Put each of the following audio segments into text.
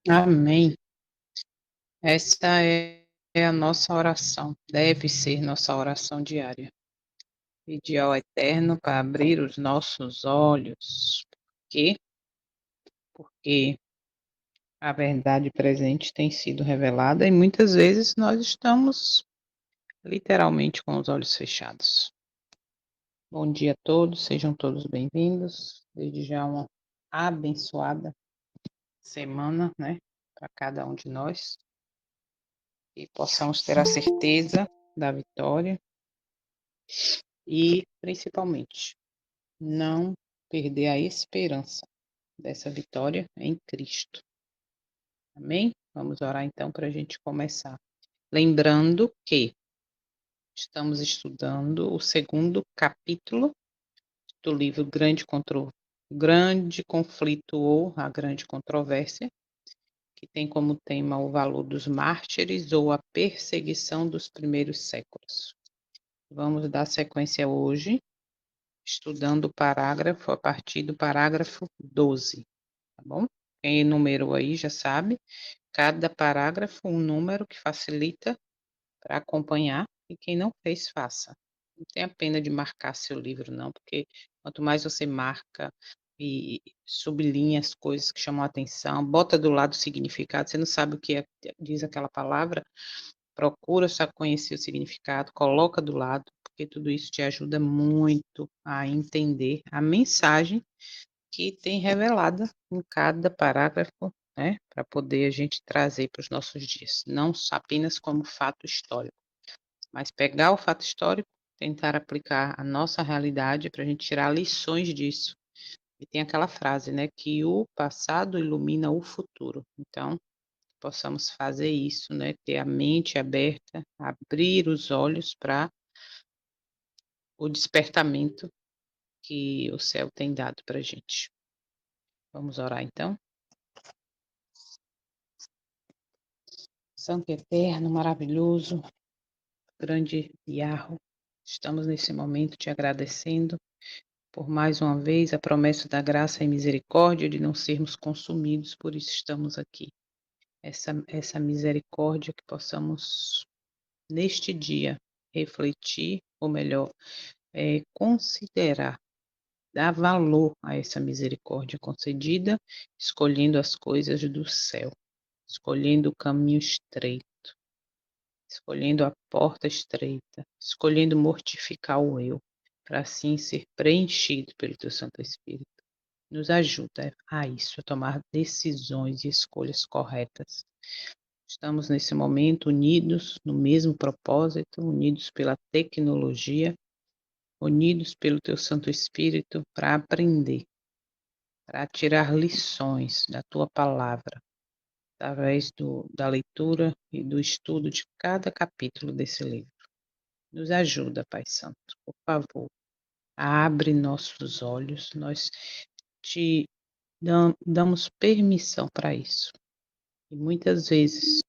Amém. Esta é a nossa oração, deve ser nossa oração diária. Pedir ao Eterno para abrir os nossos olhos. Por quê? Porque a verdade presente tem sido revelada e muitas vezes nós estamos literalmente com os olhos fechados. Bom dia a todos, sejam todos bem-vindos. Desde já uma abençoada semana, né, para cada um de nós. E possamos ter a certeza da vitória e, principalmente, não perder a esperança dessa vitória em Cristo. Amém? Vamos orar então para a gente começar. Lembrando que estamos estudando o segundo capítulo do livro Grande Conflito ou A Grande Controvérsia, que tem como tema o valor dos mártires ou a perseguição dos primeiros séculos. Vamos dar sequência hoje, estudando o parágrafo a partir do parágrafo 12, tá bom? Quem enumerou aí já sabe, cada parágrafo um número que facilita para acompanhar, e quem não fez, faça. Não tenha pena de marcar seu livro, não, porque quanto mais você marca e sublinha as coisas que chamam a atenção, bota do lado o significado, você não sabe o que diz aquela palavra, procura só conhecer o significado, coloca do lado, porque tudo isso te ajuda muito a entender a mensagem que tem revelada em cada parágrafo, né, para poder a gente trazer para os nossos dias, não apenas como fato histórico, mas pegar o fato histórico, tentar aplicar a nossa realidade para a gente tirar lições disso. E tem aquela frase, né, que o passado ilumina o futuro. Então, possamos fazer isso, né, ter a mente aberta, abrir os olhos para o despertamento que o céu tem dado para a gente. Vamos orar então? Santo Eterno, maravilhoso, grande Yahweh, estamos nesse momento te agradecendo por mais uma vez a promessa da graça e misericórdia de não sermos consumidos, por isso estamos aqui. Essa misericórdia que possamos, neste dia, refletir, ou melhor, considerar, dar valor a essa misericórdia concedida, escolhendo as coisas do céu, escolhendo o caminho estreito, escolhendo a porta estreita, escolhendo mortificar o eu, para assim ser preenchido pelo teu Santo Espírito. Nos ajuda a isso, a tomar decisões e escolhas corretas. Estamos nesse momento unidos no mesmo propósito, unidos pela tecnologia, unidos pelo teu Santo Espírito para aprender, para tirar lições da tua palavra, através da leitura e do estudo de cada capítulo desse livro. Nos ajuda, Pai Santo, por favor, abre nossos olhos, nós te damos permissão para isso. E muitas vezes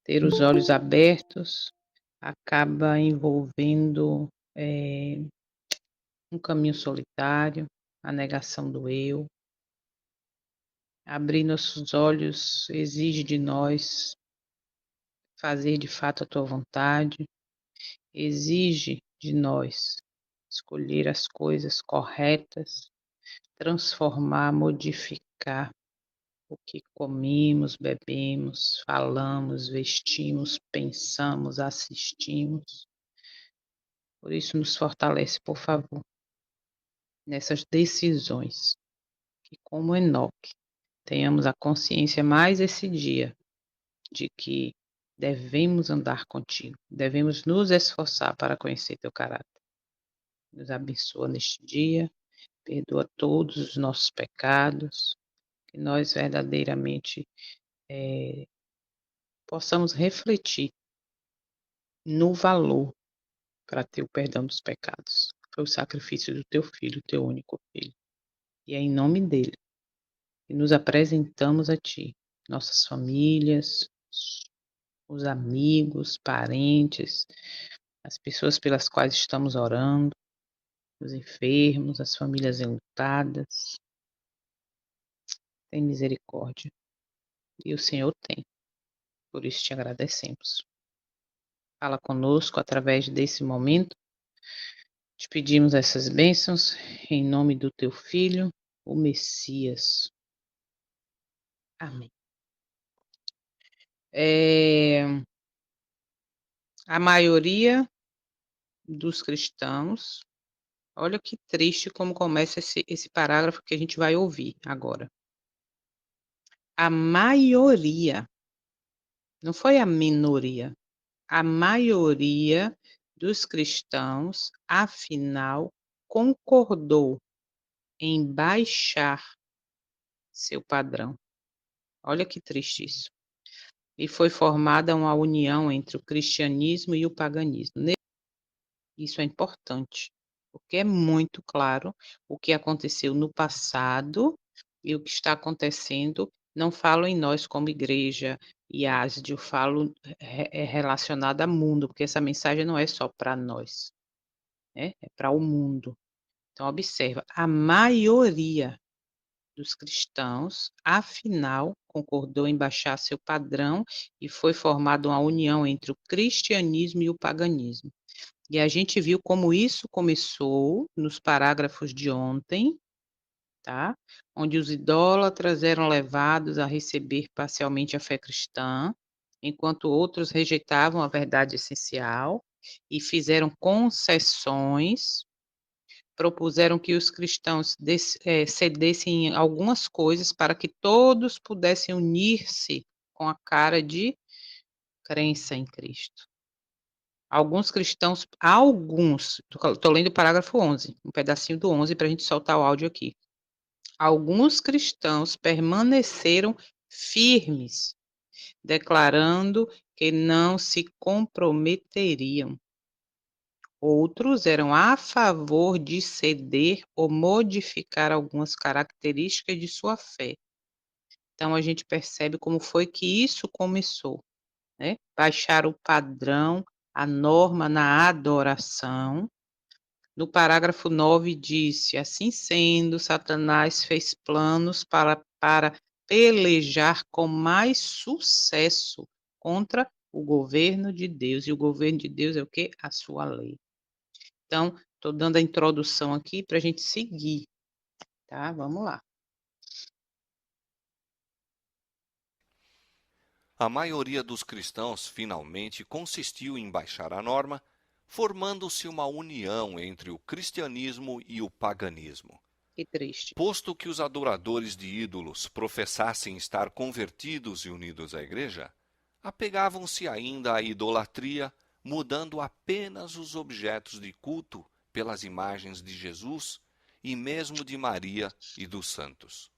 ter os olhos abertos acaba envolvendo um caminho solitário, a negação do eu. Abrir nossos olhos exige de nós fazer de fato a tua vontade, exige de nós escolher as coisas corretas, transformar, modificar o que comemos, bebemos, falamos, vestimos, pensamos, assistimos. Por isso, nos fortalece, por favor, nessas decisões, que como Enoque, tenhamos a consciência mais esse dia de que devemos andar contigo, devemos nos esforçar para conhecer teu caráter. Nos abençoa neste dia, perdoa todos os nossos pecados, que nós verdadeiramente possamos refletir no valor para ter o perdão dos pecados. Foi o sacrifício do teu filho, teu único filho. E é em nome dele que nos apresentamos a ti, nossas famílias, os amigos, parentes, as pessoas pelas quais estamos orando, os enfermos, as famílias enlutadas. Tem misericórdia. e o Senhor tem. Por isso te agradecemos. Fala conosco através desse momento. Te pedimos essas bênçãos em nome do teu Filho, o Messias. Amém. A maioria dos cristãos, olha que triste como começa esse parágrafo que a gente vai ouvir agora. A maioria, não foi a minoria, a maioria dos cristãos, afinal, concordou em baixar seu padrão. Olha que triste isso. E foi formada uma união entre o cristianismo e o paganismo. Isso é importante, porque é muito claro o que aconteceu no passado e o que está acontecendo. Não falo em nós como igreja e ASD, eu falo relacionado ao mundo, porque essa mensagem não é só para nós, né? É para o mundo. Então, observa, a maioria dos cristãos, afinal, concordou em baixar seu padrão e foi formada uma união entre o cristianismo e o paganismo. E a gente viu como isso começou nos parágrafos de ontem, tá? Onde os idólatras eram levados a receber parcialmente a fé cristã, enquanto outros rejeitavam a verdade essencial e fizeram concessões, propuseram que os cristãos cedessem algumas coisas para que todos pudessem unir-se com a cara de crença em Cristo. Alguns cristãos, estou lendo o parágrafo 11, um pedacinho do 11 para a gente soltar o áudio aqui. Alguns cristãos permaneceram firmes, declarando que não se comprometeriam. Outros eram a favor de ceder ou modificar algumas características de sua fé. Então, a gente percebe como foi que isso começou, né? Baixar o padrão, a norma na adoração. No parágrafo 9 disse: assim sendo, Satanás fez planos para pelejar com mais sucesso contra o governo de Deus. E o governo de Deus é o quê? A sua lei. Então, estou dando a introdução aqui para a gente seguir, tá? Vamos lá. A maioria dos cristãos finalmente consistiu em baixar a norma, formando-se uma união entre o cristianismo e o paganismo. Que triste. Posto que os adoradores de ídolos professassem estar convertidos e unidos à igreja, apegavam-se ainda à idolatria, mudando apenas os objetos de culto pelas imagens de Jesus e mesmo de Maria e dos santos.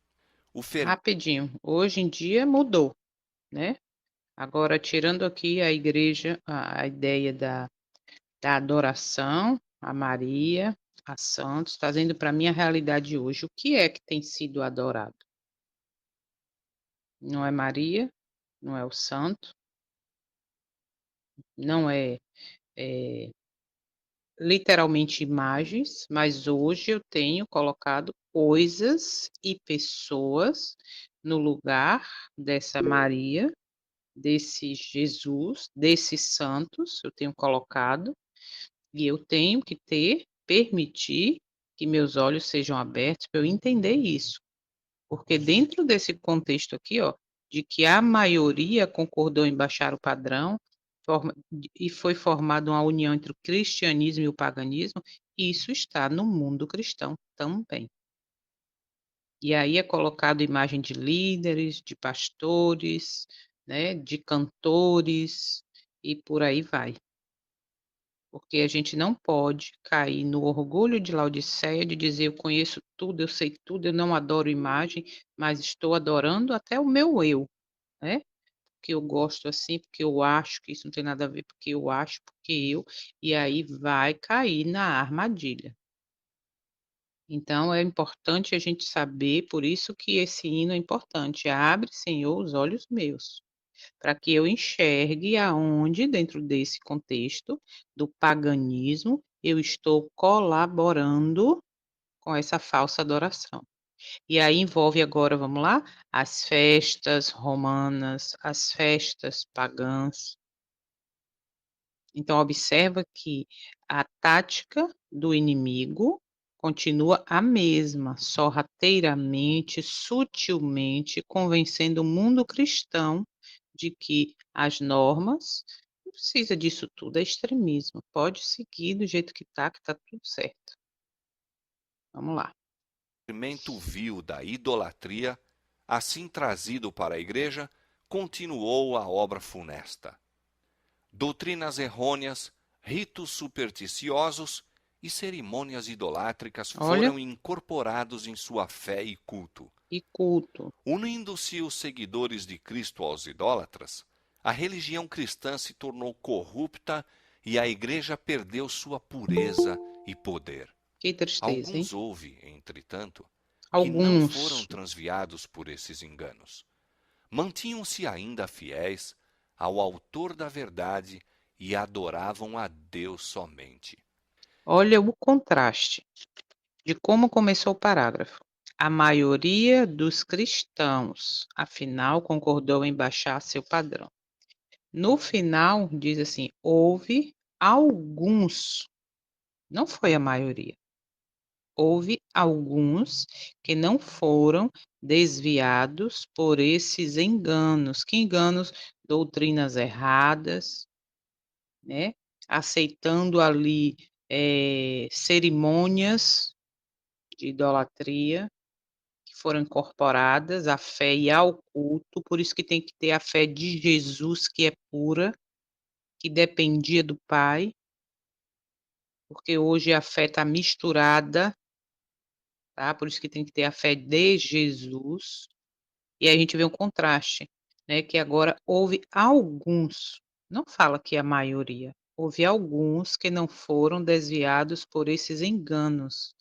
Rapidinho. Hoje em dia mudou, né? Agora, tirando aqui a igreja, a ideia da adoração a Maria, a santos, trazendo para a minha realidade hoje. O que é que tem sido adorado? Não é Maria, não é o santo, não é, literalmente imagens, mas hoje eu tenho colocado coisas e pessoas no lugar dessa Maria, desse Jesus, desses santos, eu tenho colocado, e eu tenho que permitir que meus olhos sejam abertos para eu entender isso. Porque dentro desse contexto aqui, ó, de que a maioria concordou em baixar o padrão e foi formada uma união entre o cristianismo e o paganismo, isso está no mundo cristão também. E aí é colocado imagem de líderes, de pastores, né, de cantores e por aí vai. Porque a gente não pode cair no orgulho de Laodiceia de dizer: eu conheço tudo, eu sei tudo, eu não adoro imagem, mas estou adorando até o meu eu, né? Porque eu gosto assim, porque eu acho que isso não tem nada a ver, porque eu acho, porque eu, e aí vai cair na armadilha. Então é importante a gente saber, por isso que esse hino é importante. Abre, Senhor, os olhos meus, para que eu enxergue aonde, dentro desse contexto do paganismo, eu estou colaborando com essa falsa adoração. E aí envolve agora, vamos lá, as festas romanas, as festas pagãs. Então observa que a tática do inimigo continua a mesma, sorrateiramente, sutilmente, convencendo o mundo cristão de que as normas não precisa disso tudo, é extremismo, pode seguir do jeito que tá tudo certo. Vamos lá. Experimento vil da idolatria, assim trazido para a igreja, continuou a obra funesta. Doutrinas errôneas, ritos supersticiosos e cerimônias idolátricas Olha, foram incorporados em sua fé e culto. e culto. Unindo-se os seguidores de Cristo aos idólatras, a religião cristã se tornou corrupta e a igreja perdeu sua pureza e poder. Que tristeza, hein? Alguns houve, entretanto, que não foram Alguns. transviados por esses enganos. Mantinham-se ainda fiéis ao Autor da verdade e adoravam a Deus somente. Olha o contraste de como começou o parágrafo. A maioria dos cristãos, afinal, concordou em baixar seu padrão. No final, diz assim: houve alguns, não foi a maioria, houve alguns que não foram desviados por esses enganos. Que enganos? Doutrinas erradas, né? Aceitando ali cerimônias de idolatria que foram incorporadas à fé e ao culto, por isso que tem que ter a fé de Jesus, que é pura, que dependia do Pai, porque hoje a fé está misturada, tá? Por isso que tem que ter a fé de Jesus. E aí a gente vê um contraste, né, que agora houve alguns, não fala que é a maioria, houve alguns que não foram desviados por esses enganos.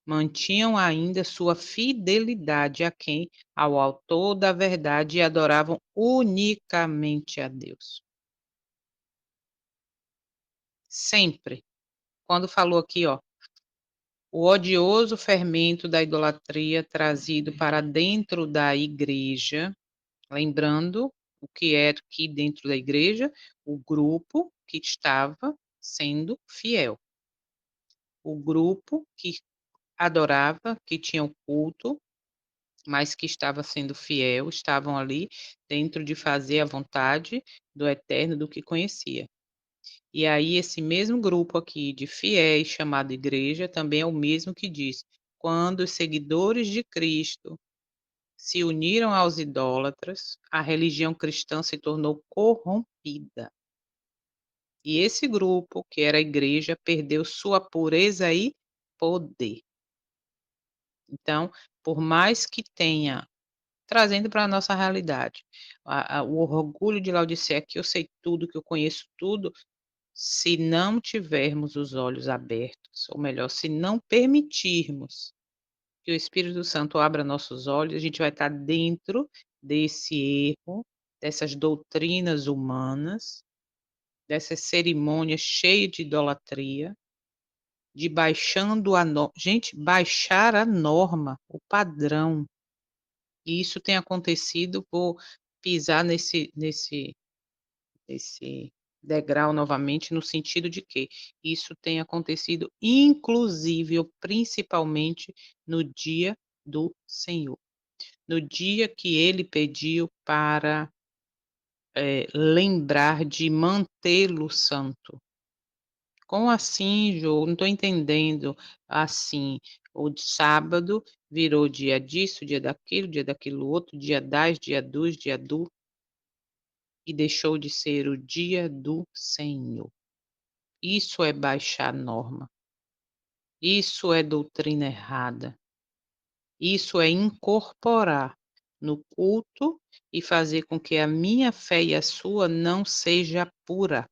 Mantinham ainda sua fidelidade a quem? Ao autor da verdade e adoravam unicamente a Deus. Sempre. Quando falou aqui, ó, o odioso fermento da idolatria trazido para dentro da igreja, lembrando o que é aqui dentro da igreja, o grupo que estava sendo fiel. O grupo que adorava, que tinha o culto, mas que estava sendo fiel, estavam ali dentro de fazer a vontade do Eterno, do que conhecia. E aí esse mesmo grupo aqui de fiéis, chamado igreja, também é o mesmo que diz: quando os seguidores de Cristo se uniram aos idólatras, a religião cristã se tornou corrompida. E esse grupo, que era a igreja, perdeu sua pureza e poder. Então, por mais que tenha trazendo para a nossa realidade. O orgulho de Laodiceia, que eu sei tudo, que eu conheço tudo, se não tivermos os olhos abertos, ou melhor, se não permitirmos que o Espírito Santo abra nossos olhos, a gente vai estar dentro desse erro, dessas doutrinas humanas, dessas cerimônias cheias de idolatria, de baixando a no gente, baixar a norma, o padrão. E isso tem acontecido por pisar nesse degrau novamente, no sentido de que isso tem acontecido inclusive ou principalmente no dia do Senhor, no dia que ele pediu para, lembrar de mantê-lo santo. Como assim, Jô? Não estou entendendo. Assim, o de sábado virou dia disso, dia daquilo outro, dia das, dia dos, dia do, e deixou de ser o dia do Senhor. Isso é baixar norma, isso é doutrina errada, isso é incorporar no culto e fazer com que a minha fé e a sua não seja pura.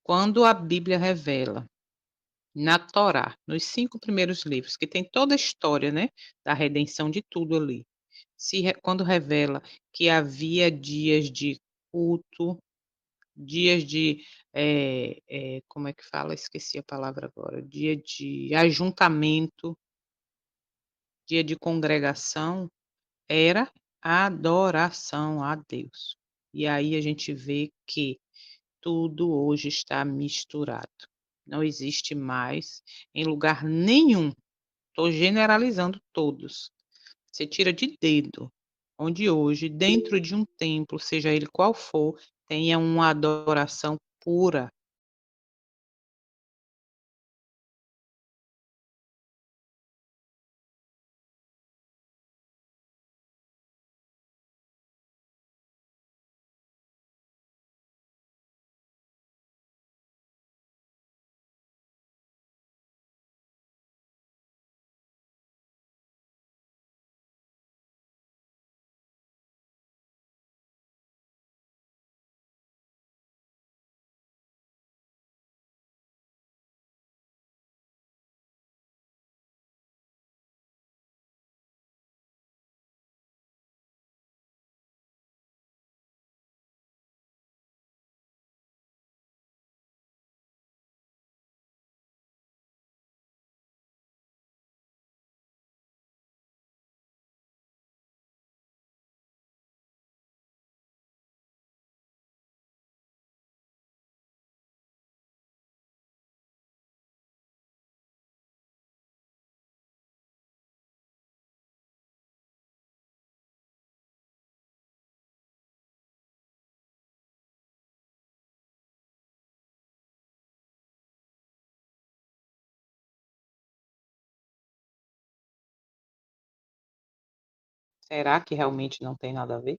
Quando a Bíblia revela na Torá, nos 5 primeiros livros, que tem toda a história, né, da redenção de tudo ali. Quando revela que havia dias de culto, dias de, como é que fala? Esqueci a palavra agora. Dia de ajuntamento, dia de congregação era adoração a Deus. E aí a gente vê que tudo hoje está misturado. Não existe mais em lugar nenhum, estou generalizando todos, você tira de dedo, onde hoje, dentro de um templo, seja ele qual for, tenha uma adoração pura. Será que realmente não tem nada a ver?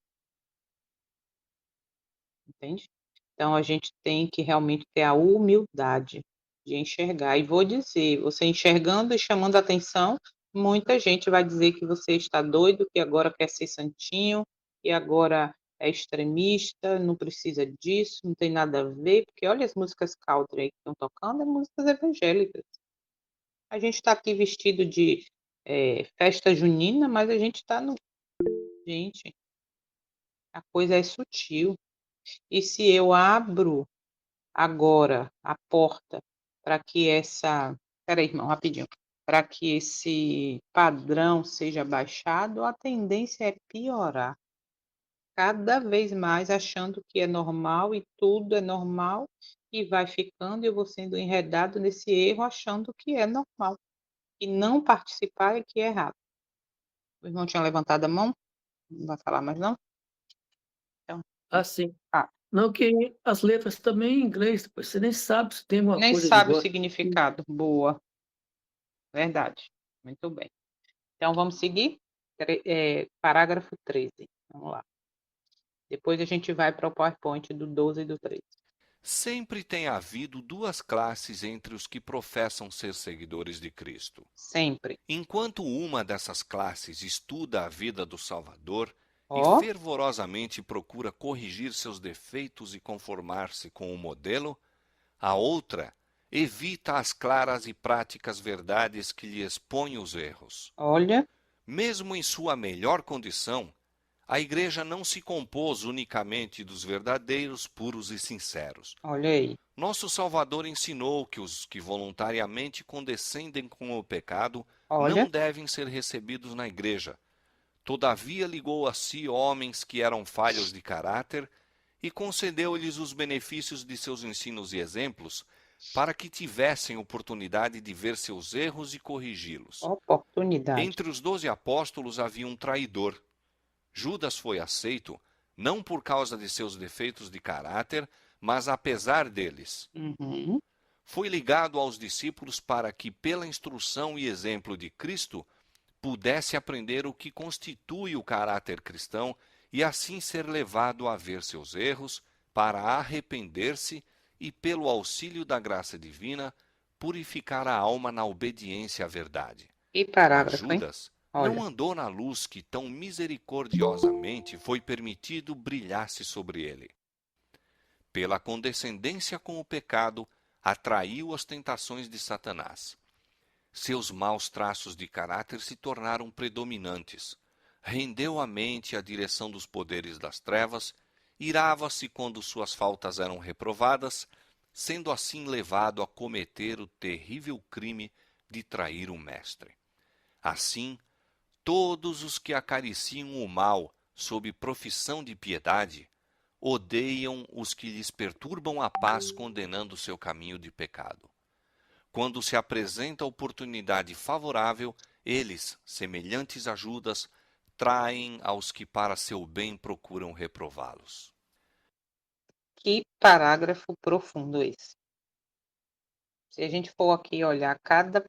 Entende? Então a gente tem que realmente ter a humildade de enxergar. E vou dizer, você enxergando e chamando atenção, muita gente vai dizer que você está doido, que agora quer ser santinho, que agora é extremista, não precisa disso, não tem nada a ver, porque olha as músicas country aí que estão tocando, é músicas evangélicas. A gente está aqui vestido de festa junina, mas a gente está no. Gente, a coisa é sutil. E se eu abro agora a porta para que essa espera aí, irmão, rapidinho. Para que esse padrão seja baixado, a tendência é piorar, cada vez mais achando que é normal e tudo é normal, e vai ficando e eu vou sendo enredado nesse erro achando que é normal, e não participar é que é errado. O irmão tinha levantado a mão? Não vai falar mais não? Então, Assim, tá. não que as letras também em inglês, depois você nem sabe se tem uma Nem coisa de sabe o voz. significado. Boa, verdade. Muito bem. Então vamos seguir? Parágrafo 13. Vamos lá. Depois a gente vai para o PowerPoint do 12 e do 13. Sempre tem havido duas classes entre os que professam ser seguidores de Cristo. Sempre. Enquanto uma dessas classes estuda a vida do Salvador e Ó, fervorosamente procura corrigir seus defeitos e conformar-se com o modelo, a outra evita as claras e práticas verdades que lhe expõem os erros. olha, Mesmo em sua melhor condição, a Igreja não se compôs unicamente dos verdadeiros, puros e sinceros. olha aí. Nosso Salvador ensinou que os que voluntariamente condescendem com o pecado Olha, não devem ser recebidos na Igreja. Todavia ligou a si homens que eram falhos de caráter e concedeu-lhes os benefícios de seus ensinos e exemplos, para que tivessem oportunidade de ver seus erros e corrigi-los. oportunidade. Entre os 12 apóstolos havia um traidor. Judas foi aceito não por causa de seus defeitos de caráter, mas apesar deles. Uhum, Foi ligado aos discípulos para que, pela instrução e exemplo de Cristo, pudesse aprender o que constitui o caráter cristão e assim ser levado a ver seus erros, para arrepender-se e, pelo auxílio da graça divina, purificar a alma na obediência à verdade. e Mas parágrafo, hein? Judas não Olha, andou na luz que tão misericordiosamente foi permitido brilhasse sobre ele. Pela condescendência com o pecado, atraiu as tentações de Satanás. Seus maus traços de caráter se tornaram predominantes. Rendeu a mente à direção dos poderes das trevas, irava-se quando suas faltas eram reprovadas, sendo assim levado a cometer o terrível crime de trair o mestre. Assim, Todos os que acariciam o mal sob profissão de piedade odeiam os que lhes perturbam a paz, condenando seu caminho de pecado. Quando se apresenta a oportunidade favorável, eles, semelhantes a Judas, traem aos que para seu bem procuram reprová-los. Que parágrafo profundo esse. Se a gente for aqui olhar cada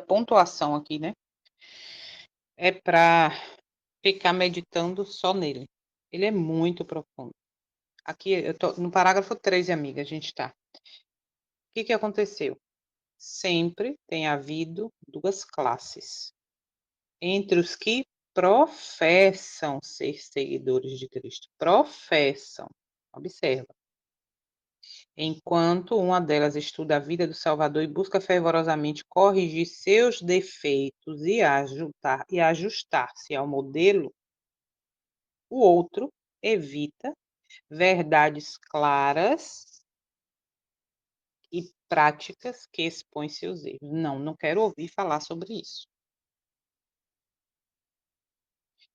pontuação aqui, né? É para ficar meditando só nele. Ele é muito profundo. Aqui, eu tô no parágrafo 13, amiga, a gente tá. O que aconteceu? Sempre tem havido duas classes. Entre os que professam ser seguidores de Cristo. Professam. Observa. Enquanto uma delas estuda a vida do Salvador e busca fervorosamente corrigir seus defeitos e ajustar-se ao modelo, o outro evita verdades claras e práticas que expõem seus erros. Não quero ouvir falar sobre isso.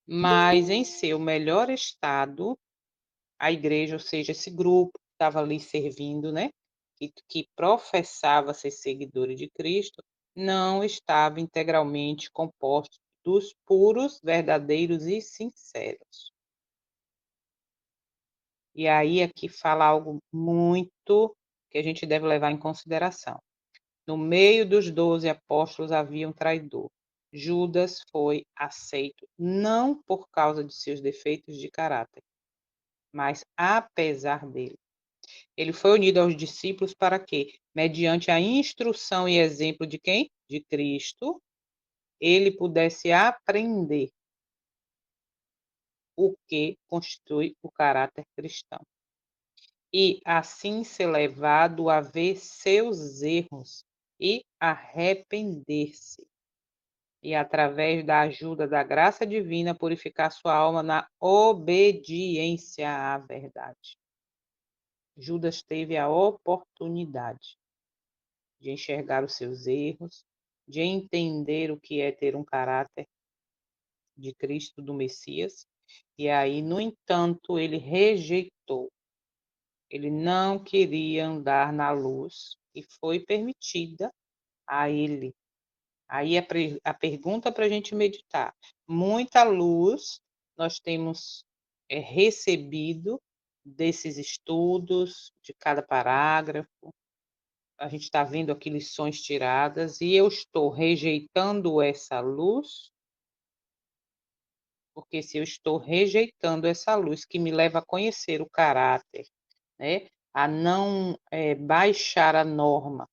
Mas em seu melhor estado, a igreja, ou seja, esse grupo que estava ali servindo, né, que professava ser seguidores de Cristo, não estava integralmente composto dos puros, verdadeiros e sinceros. E aí aqui fala algo muito que a gente deve levar em consideração. No meio dos 12 apóstolos havia um traidor. Judas foi aceito não por causa de seus defeitos de caráter, mas apesar dele. Ele foi unido aos discípulos para que, mediante a instrução e exemplo de quem? De Cristo, ele pudesse aprender o que constitui o caráter cristão. E assim ser levado a ver seus erros e arrepender-se. E através da ajuda da graça divina purificar sua alma na obediência à verdade. Judas teve a oportunidade de enxergar os seus erros, de entender o que é ter um caráter de Cristo, do Messias, e aí, no entanto, ele rejeitou. Ele não queria andar na luz e foi permitida a ele. Aí a pergunta para a gente meditar: muita luz nós temos recebido desses estudos, de cada parágrafo, a gente está vendo aqui lições tiradas, e eu estou rejeitando essa luz, porque se eu estou rejeitando essa luz que me leva a conhecer o caráter, né, a não baixar a norma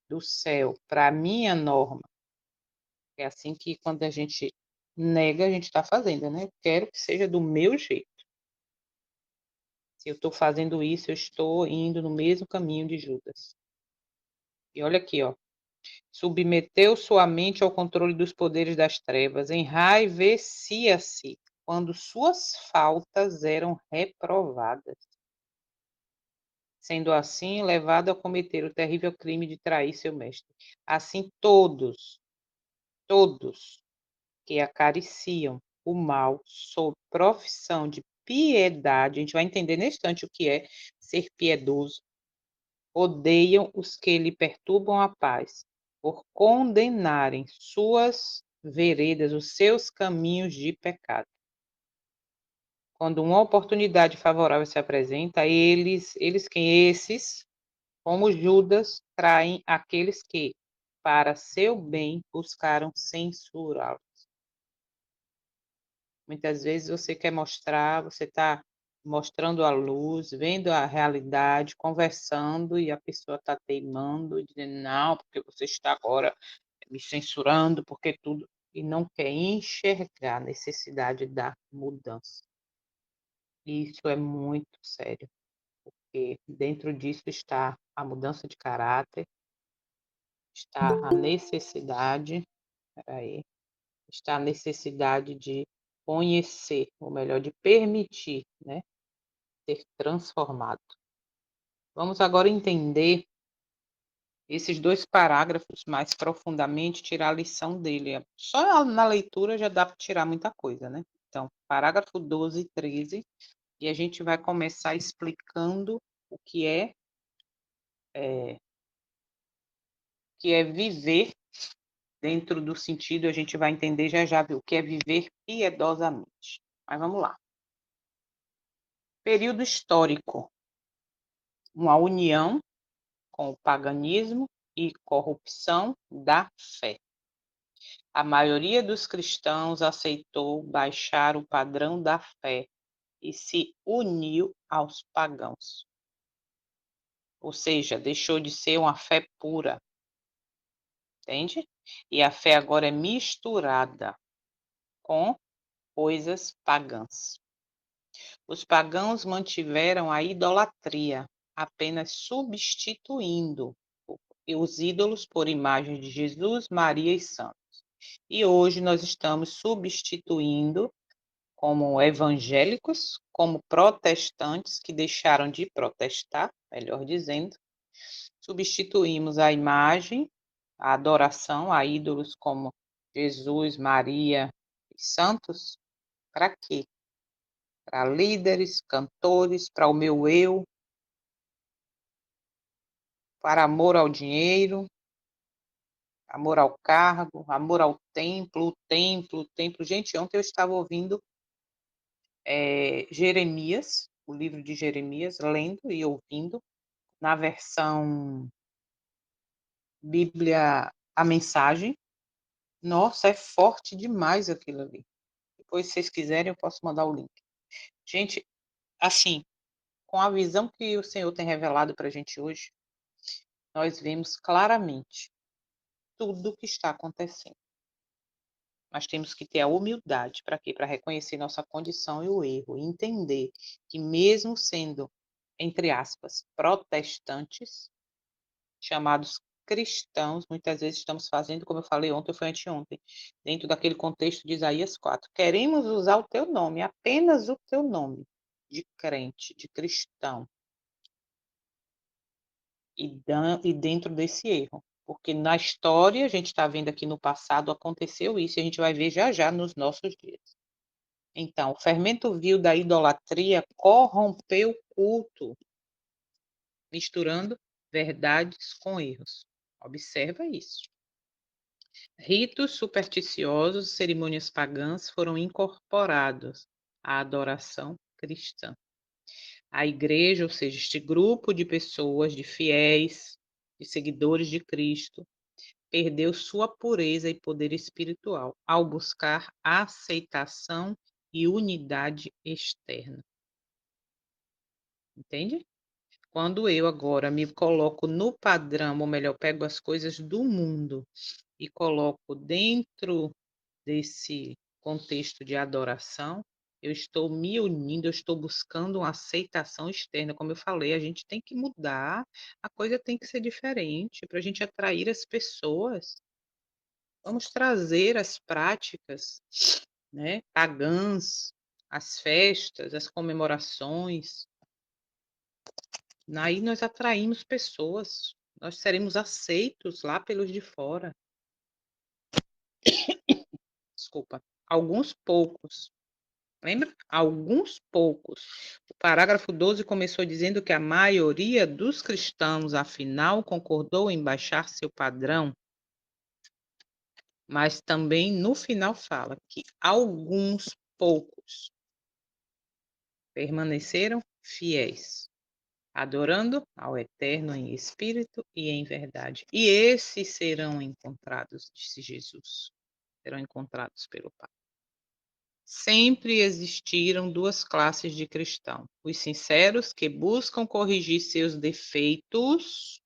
do céu para a minha norma, é assim que quando a gente nega, a gente está fazendo, né? Eu quero que seja do meu jeito. Se eu estou fazendo isso, eu estou indo no mesmo caminho de Judas. E olha aqui, ó. Submeteu sua mente ao controle dos poderes das trevas, enraivecia-se quando suas faltas eram reprovadas, sendo assim levado a cometer o terrível crime de trair seu mestre. Assim todos que acariciam o mal sob profissão de piedade, a gente vai entender nesse instante o que é ser piedoso, odeiam os que lhe perturbam a paz, por condenarem suas veredas, os seus caminhos de pecado. Quando uma oportunidade favorável se apresenta, esses, como Judas, traem aqueles que, para seu bem, buscaram censurá-lo. Muitas vezes você quer mostrar, você está mostrando a luz, vendo a realidade, conversando, e a pessoa está teimando, dizendo, não, porque você está agora me censurando, porque tudo, e não quer enxergar a necessidade da mudança. E isso é muito sério, porque dentro disso está a mudança de caráter, está a necessidade, peraí, está a necessidade de conhecer, ou melhor, de permitir, né, ser transformado. Vamos agora entender esses 2 parágrafos mais profundamente, tirar a lição dele. Só na leitura já dá para tirar muita coisa, né. Então, parágrafo 12 e 13, e a gente vai começar explicando o que é viver dentro do sentido, a gente vai entender já já o que é viver piedosamente. Mas vamos lá. Período histórico, uma união com o paganismo e corrupção da fé. A maioria dos cristãos aceitou baixar o padrão da fé e se uniu aos pagãos. Ou seja, deixou de ser uma fé pura, entende? E a fé agora é misturada com coisas pagãs. Os pagãos mantiveram a idolatria, apenas substituindo os ídolos por imagens de Jesus, Maria e santos. E hoje nós estamos substituindo como evangélicos, como protestantes que deixaram de protestar, melhor dizendo, substituímos a imagem, a adoração a ídolos como Jesus, Maria e santos, para quê? Para líderes, cantores, para o meu eu, para amor ao dinheiro, amor ao cargo, amor ao templo, o templo, o templo. Gente, ontem eu estava ouvindo Jeremias, o livro de Jeremias, lendo e ouvindo, na versão Bíblia, a mensagem. Nossa, é forte demais aquilo ali. Depois, se vocês quiserem, eu posso mandar o link. Gente, assim, com a visão que o Senhor tem revelado para a gente hoje, nós vemos claramente tudo o que está acontecendo. Nós temos que ter a humildade para quê? Para reconhecer nossa condição e o erro, e entender que mesmo sendo, entre aspas, protestantes, chamados cristãos, muitas vezes estamos fazendo, como eu falei ontem ou foi anteontem, dentro daquele contexto de Isaías 4. Queremos usar o teu nome, apenas o teu nome, de crente, de cristão, e dentro desse erro. Porque na história, a gente está vendo aqui no passado, aconteceu isso, e a gente vai ver já já nos nossos dias. Então, o fermento vil da idolatria corrompeu o culto, misturando verdades com erros. Observa isso. Ritos supersticiosos, cerimônias pagãs foram incorporados à adoração cristã. A igreja, ou seja, este grupo de pessoas, de fiéis, de seguidores de Cristo, perdeu sua pureza e poder espiritual ao buscar aceitação e unidade externa. Entende? Quando eu agora me coloco no padrão, ou melhor, pego as coisas do mundo e coloco dentro desse contexto de adoração, eu estou me unindo, eu estou buscando uma aceitação externa. Como eu falei, a gente tem que mudar, a coisa tem que ser diferente para a gente atrair as pessoas. Vamos trazer as práticas, né, pagãs, as festas, as comemorações. Aí nós atraímos pessoas, nós seremos aceitos lá pelos de fora. Desculpa, alguns poucos. Lembra? Alguns poucos. O parágrafo 12 começou dizendo que a maioria dos cristãos, afinal, concordou em baixar seu padrão, mas também no final fala que alguns poucos permaneceram fiéis, adorando ao Eterno em espírito e em verdade. E esses serão encontrados, disse Jesus, serão encontrados pelo Pai. Sempre existiram duas classes de cristão: os sinceros, que buscam corrigir seus defeitos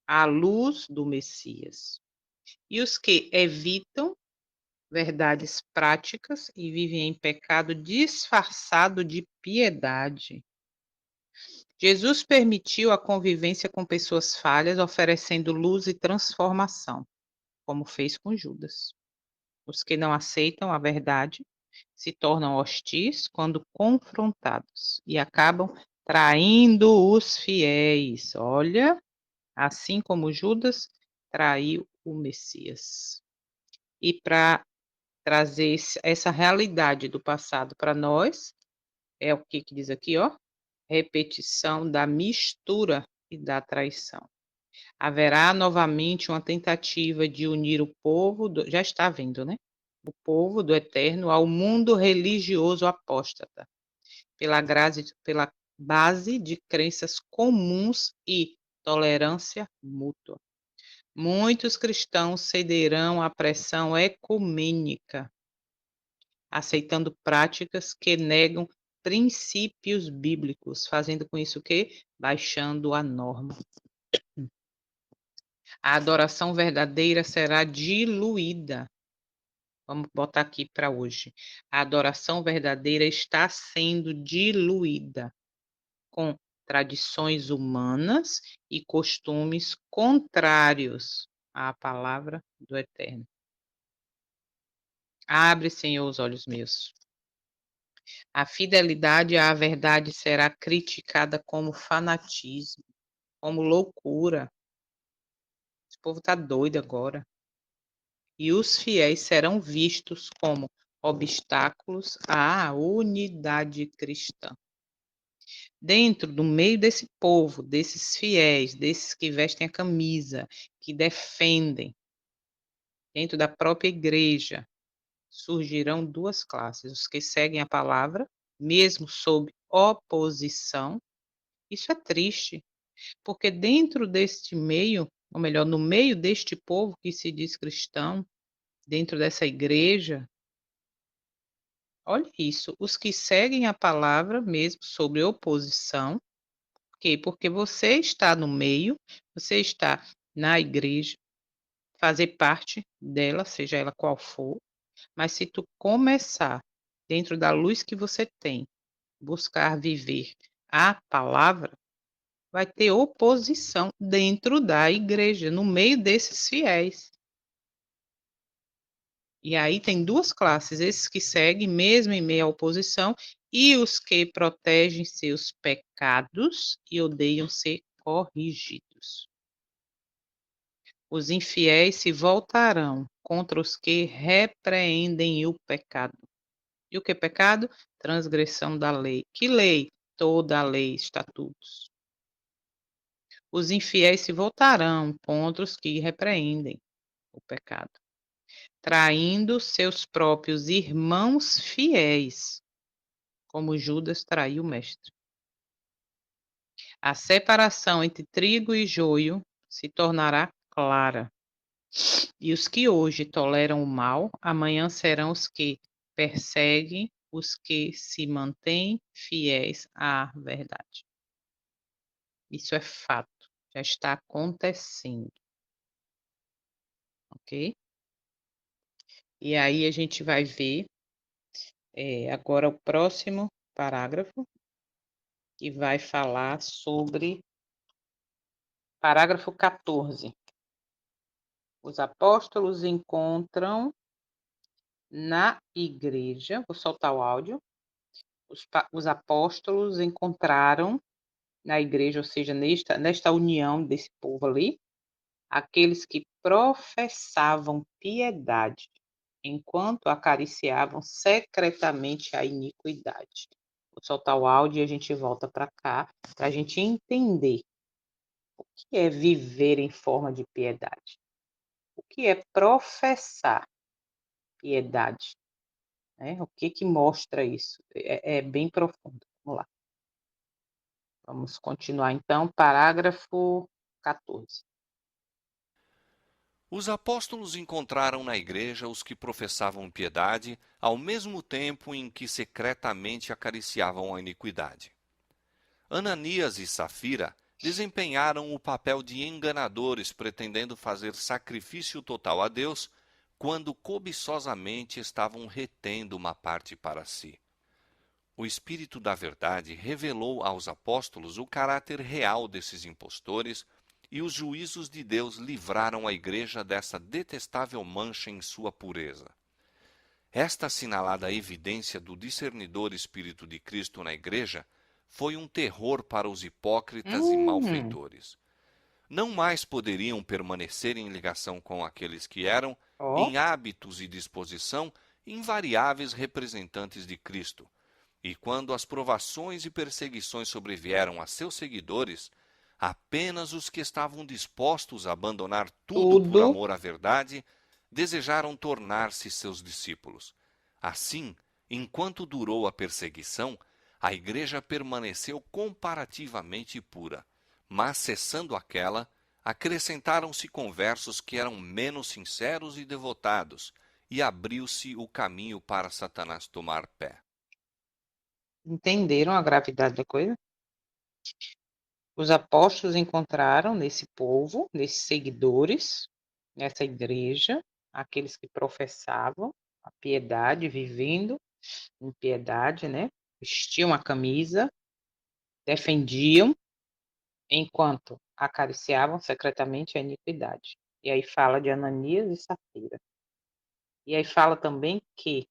à luz do Messias, e os que evitam verdades práticas e vivem em pecado disfarçado de piedade. Jesus permitiu a convivência com pessoas falhas, oferecendo luz e transformação, como fez com Judas. Os que não aceitam a verdade se tornam hostis quando confrontados e acabam traindo os fiéis. Olha, assim como Judas traiu o Messias. E para trazer essa realidade do passado para nós, é o que diz aqui, ó, repetição da mistura e da traição. Haverá novamente uma tentativa de unir o povo, já está vendo, né? O povo do Eterno ao mundo religioso apóstata, pela base de crenças comuns e tolerância mútua. Muitos cristãos cederão à pressão ecumênica, aceitando práticas que negam princípios bíblicos, fazendo com isso o quê? Baixando a norma. A adoração verdadeira será diluída. Vamos botar aqui para hoje. A adoração verdadeira está sendo diluída com tradições humanas e costumes contrários à palavra do Eterno. Abre, Senhor, os olhos meus. A fidelidade à verdade será criticada como fanatismo, como loucura. Esse povo está doido agora. E os fiéis serão vistos como obstáculos à unidade cristã. Dentro do meio desse povo, desses fiéis, desses que vestem a camisa, que defendem, dentro da própria igreja, surgirão duas classes: os que seguem a palavra, mesmo sob oposição. Isso é triste, porque dentro deste meio, ou melhor, no meio deste povo que se diz cristão, dentro dessa igreja, olha isso, os que seguem a palavra mesmo sob oposição. Por quê? Porque você está no meio, você está na igreja, fazer parte dela, seja ela qual for, mas se tu começar, dentro da luz que você tem, buscar viver a palavra, vai ter oposição dentro da igreja, no meio desses fiéis. E aí tem duas classes, esses que seguem mesmo em meio à oposição e os que protegem seus pecados e odeiam ser corrigidos. Os infiéis se voltarão contra os que repreendem o pecado. E o que é pecado? Transgressão da lei. Que lei? Toda a lei, estatutos. Os infiéis se voltarão contra os que repreendem o pecado, traindo seus próprios irmãos fiéis, como Judas traiu o mestre. A separação entre trigo e joio se tornará clara. E os que hoje toleram o mal, amanhã serão os que perseguem os que se mantêm fiéis à verdade. Isso é fato, já está acontecendo, ok? E aí a gente vai ver agora o próximo parágrafo, que vai falar sobre parágrafo 14. Os apóstolos encontram na igreja, vou soltar o áudio, os apóstolos encontraram na igreja, ou seja, nesta união desse povo ali, aqueles que professavam piedade, enquanto acariciavam secretamente a iniquidade. Vou soltar o áudio e a gente volta para cá, para a gente entender o que é viver em forma de piedade. O que é professar piedade? Né? O que mostra isso? É bem profundo. Vamos lá. Vamos continuar então, parágrafo 14. Os apóstolos encontraram na igreja os que professavam piedade, ao mesmo tempo em que secretamente acariciavam a iniquidade. Ananias e Safira desempenharam o papel de enganadores, pretendendo fazer sacrifício total a Deus, quando cobiçosamente estavam retendo uma parte para si. O Espírito da Verdade revelou aos apóstolos o caráter real desses impostores, e os juízos de Deus livraram a igreja dessa detestável mancha em sua pureza. Esta assinalada evidência do discernidor Espírito de Cristo na igreja foi um terror para os hipócritas e malfeitores. não mais poderiam permanecer em ligação com aqueles que eram, Ó, em hábitos e disposição, invariáveis representantes de Cristo. E quando as provações e perseguições sobrevieram a seus seguidores, apenas os que estavam dispostos a abandonar tudo por tudo. amor à verdade desejaram tornar-se seus discípulos. Assim, enquanto durou a perseguição, a igreja permaneceu comparativamente pura. Mas, cessando aquela, acrescentaram-se conversos que eram menos sinceros e devotados, e abriu-se o caminho para Satanás tomar pé. Entenderam a gravidade da coisa? Os apóstolos encontraram nesse povo, nesses seguidores, nessa igreja, aqueles que professavam a piedade, vivendo em piedade, né? Vestiam a camisa, defendiam, enquanto acariciavam secretamente a iniquidade. E aí fala de Ananias e Safira. E aí fala também que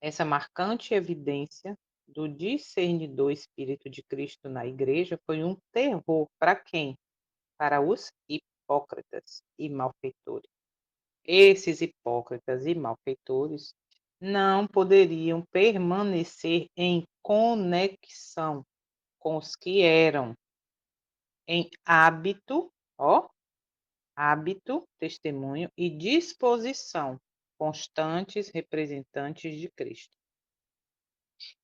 essa marcante evidência do discernidor Espírito de Cristo na igreja foi um terror para quem? Para os hipócritas e malfeitores. Esses hipócritas e malfeitores não poderiam permanecer em conexão com os que eram em hábito, testemunho e disposição constantes representantes de Cristo.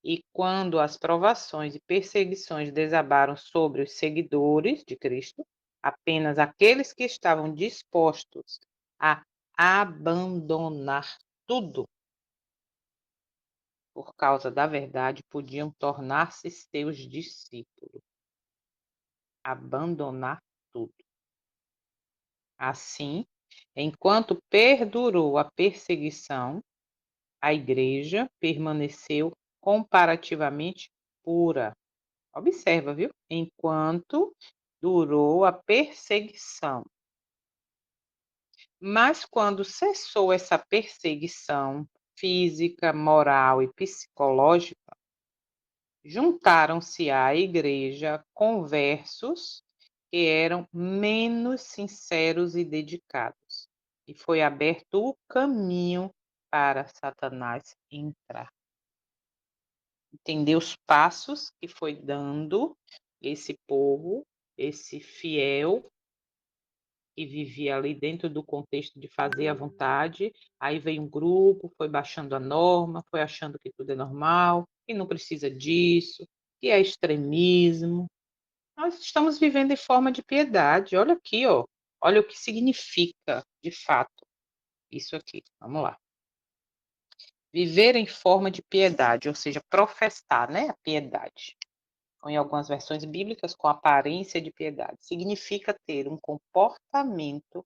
E quando as provações e perseguições desabaram sobre os seguidores de Cristo, apenas aqueles que estavam dispostos a abandonar tudo por causa da verdade podiam tornar-se seus discípulos. Abandonar tudo. Assim, enquanto perdurou a perseguição, a igreja permaneceu comparativamente pura. Observa, viu? Enquanto durou a perseguição. Mas quando cessou essa perseguição física, moral e psicológica, juntaram-se à igreja conversos que eram menos sinceros e dedicados. E foi aberto o caminho para Satanás entrar. Entender os passos que foi dando esse povo, esse fiel que vivia ali dentro do contexto de fazer a vontade, aí veio um grupo, foi baixando a norma, foi achando que tudo é normal, que não precisa disso, que é extremismo. Nós estamos vivendo em forma de piedade. Olha aqui, ó. Olha o que significa, de fato, isso aqui. Vamos lá. Viver em forma de piedade, ou seja, professar, né, a piedade. Ou em algumas versões bíblicas, com aparência de piedade. Significa ter um comportamento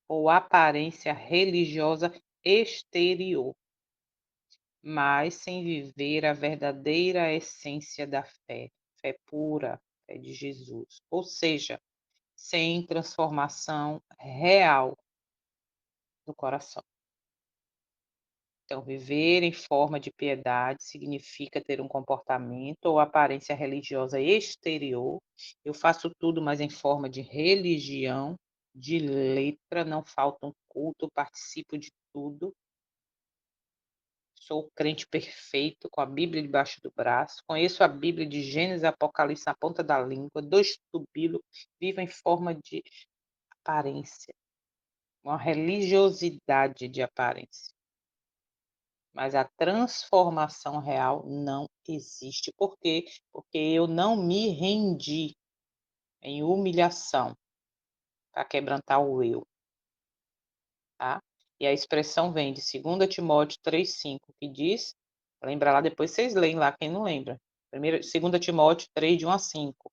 ou aparência religiosa exterior, mas sem viver a verdadeira essência da fé, fé pura, fé de Jesus. Ou seja, sem transformação real do coração. Então, viver em forma de piedade significa ter um comportamento ou aparência religiosa exterior. Eu faço tudo, mas em forma de religião, de letra, não falta um culto, participo de tudo. Sou crente perfeito, com a Bíblia debaixo do braço. Conheço a Bíblia de Gênesis e Apocalipse na ponta da língua. Dou estudo bíblico, vivo em forma de aparência. Uma religiosidade de aparência. Mas a transformação real não existe. Por quê? Porque eu não me rendi em humilhação para quebrantar o eu, tá? E a expressão vem de 2 Timóteo 3,5, que diz, lembra lá, depois vocês leem lá, quem não lembra. 2 Timóteo 3, de 1 a 5.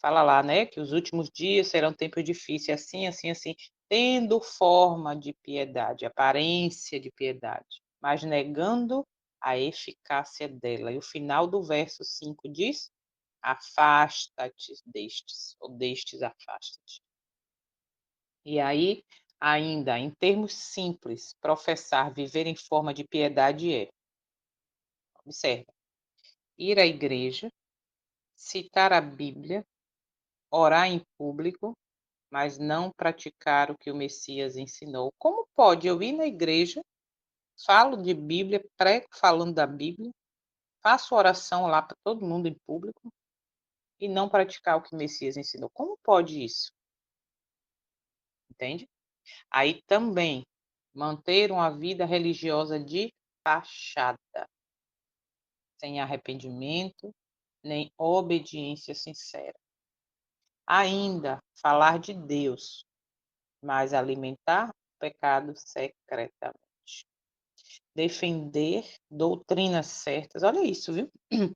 Fala lá, né, que os últimos dias serão tempos difíceis, assim, assim, assim, tendo forma de piedade, aparência de piedade, mas negando a eficácia dela. E o final do verso 5 diz: afasta-te destes, ou destes afasta-te. E aí, ainda, em termos simples, professar viver em forma de piedade é, observa, ir à igreja, citar a Bíblia, orar em público, mas não praticar o que o Messias ensinou. Como pode eu ir na igreja, falo de Bíblia, prego falando da Bíblia, faço oração lá para todo mundo em público e não praticar o que o Messias ensinou? Como pode isso? Entende? Aí também manter uma vida religiosa de fachada, sem arrependimento nem obediência sincera. Ainda falar de Deus, mas alimentar o pecado secretamente. Defender doutrinas certas, olha isso, viu?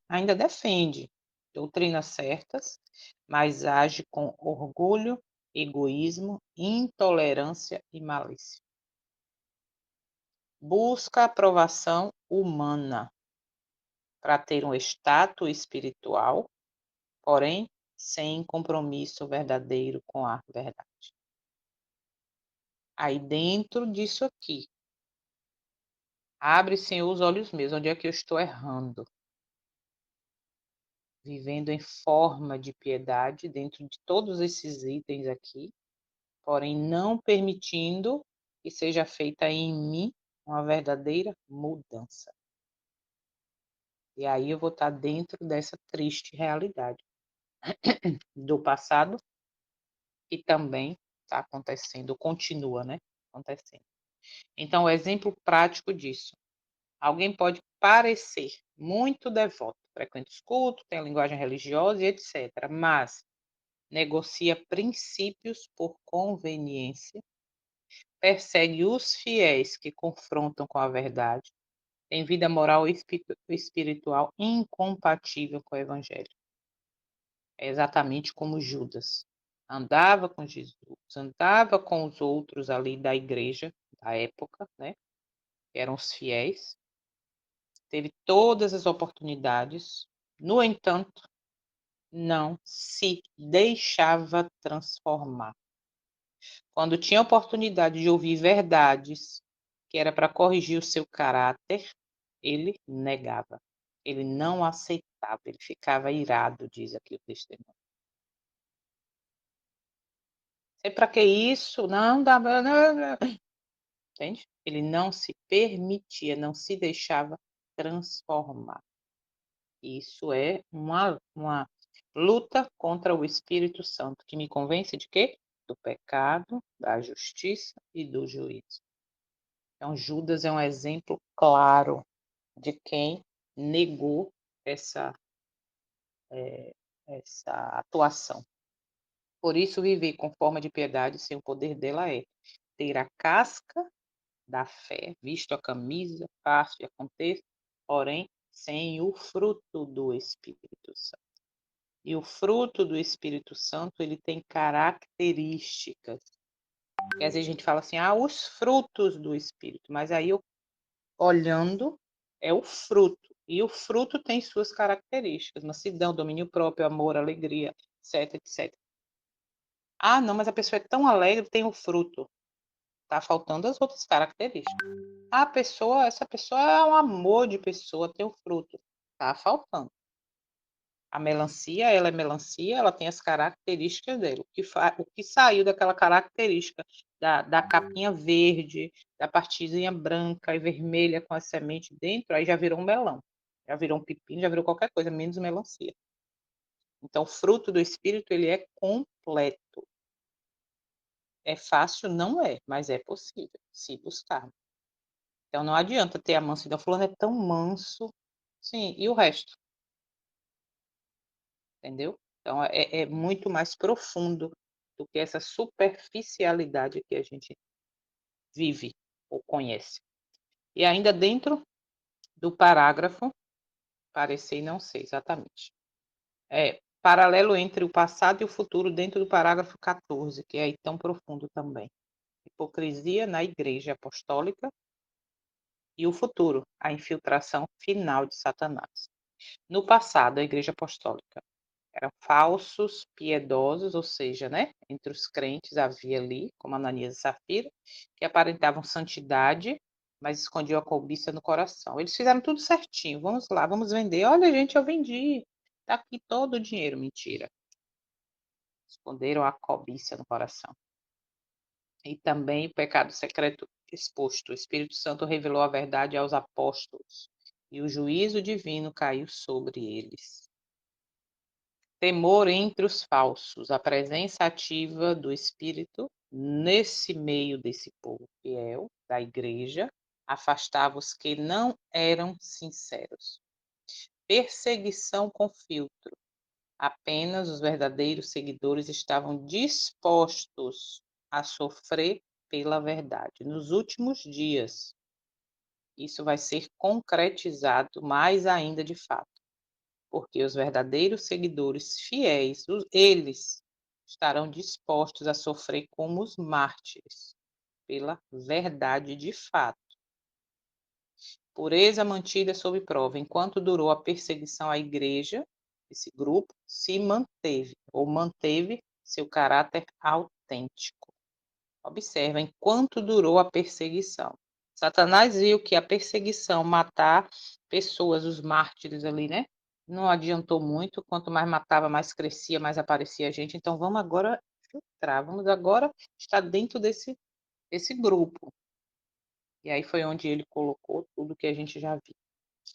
Ainda defende doutrinas certas, mas age com orgulho, egoísmo, intolerância e malícia. Busca aprovação humana para ter um status espiritual, porém sem compromisso verdadeiro com a verdade. Aí dentro disso aqui, abre, Senhor, os olhos meus, onde é que eu estou errando? Vivendo em forma de piedade dentro de todos esses itens aqui, porém não permitindo que seja feita em mim uma verdadeira mudança. E aí eu vou estar dentro dessa triste realidade do passado que também está acontecendo, continua, né? Acontecendo. Então, o exemplo prático disso. Alguém pode parecer muito devoto, frequenta os cultos, tem a linguagem religiosa e etc., mas negocia princípios por conveniência, persegue os fiéis que confrontam com a verdade, tem vida moral e espiritual incompatível com o evangelho. É exatamente como Judas. Andava com Jesus, andava com os outros ali da igreja, da época, né? Que eram os fiéis. Teve todas as oportunidades, no entanto, não se deixava transformar. Quando tinha oportunidade de ouvir verdades que era para corrigir o seu caráter, ele negava. Ele não aceitava, ele ficava irado, diz aqui o testemunho. Sei para que isso? Não dá. Não. Entende? Ele não se permitia, não se deixava transformar. Isso é uma luta contra o Espírito Santo, que me convence de quê? Do pecado, da justiça e do juízo. Então, Judas é um exemplo claro de quem negou essa atuação. Por isso, viver com forma de piedade sem o poder dela é ter a casca da fé, visto a camisa, fácil e aconteça, porém sem o fruto do Espírito Santo. E o fruto do Espírito Santo, ele tem características. Porque às vezes a gente fala assim, os frutos do Espírito, mas aí olhando é o fruto. E o fruto tem suas características, mansidão, domínio próprio, amor, alegria, etc, etc. Não, mas a pessoa é tão alegre, tem o fruto. Tá faltando as outras características. Essa pessoa é um amor de pessoa, tem o fruto. Tá faltando. A melancia, ela é melancia, ela tem as características dela. O que saiu daquela característica da capinha verde, da partezinha branca e vermelha com a semente dentro, aí já virou um melão. Já virou um pepino, já virou qualquer coisa, menos melancia. Então, o fruto do Espírito, ele é completo. É fácil? Não é, mas é possível, se buscar. Então, não adianta ter a mansidão. Fulano é tão manso. Sim, e o resto? Entendeu? Então, é muito mais profundo do que essa superficialidade que a gente vive ou conhece. E ainda dentro do parágrafo, parecer e não sei exatamente. Paralelo entre o passado e o futuro dentro do parágrafo 14, que é aí tão profundo também. Hipocrisia na Igreja Apostólica e o futuro, a infiltração final de Satanás. No passado, a Igreja Apostólica eram falsos piedosos, ou seja, né, entre os crentes havia ali, como Ananias e Safira, que aparentavam santidade, mas escondiam a cobiça no coração. Eles fizeram tudo certinho. Vamos lá, vamos vender. Olha, gente, eu vendi. Tá aqui todo o dinheiro. Mentira. esconderam a cobiça no coração. E também o pecado secreto exposto. O Espírito Santo revelou a verdade aos apóstolos, e o juízo divino caiu sobre eles. Temor entre os falsos. A presença ativa do Espírito nesse meio desse povo fiel, da igreja, afastava os que não eram sinceros. Perseguição com filtro. Apenas os verdadeiros seguidores estavam dispostos a sofrer pela verdade. Nos últimos dias, isso vai ser concretizado mais ainda de fato, porque os verdadeiros seguidores fiéis, eles estarão dispostos a sofrer como os mártires, pela verdade de fato. Pureza mantida sob prova. Enquanto durou a perseguição à igreja, esse grupo se manteve, ou manteve seu caráter autêntico. Observa, enquanto durou a perseguição. Satanás viu que a perseguição, matar pessoas, os mártires ali, né? Não adiantou muito. Quanto mais matava, mais crescia, mais aparecia gente. Então vamos agora filtrar, vamos agora estar dentro desse grupo. E aí foi onde ele colocou tudo que a gente já viu.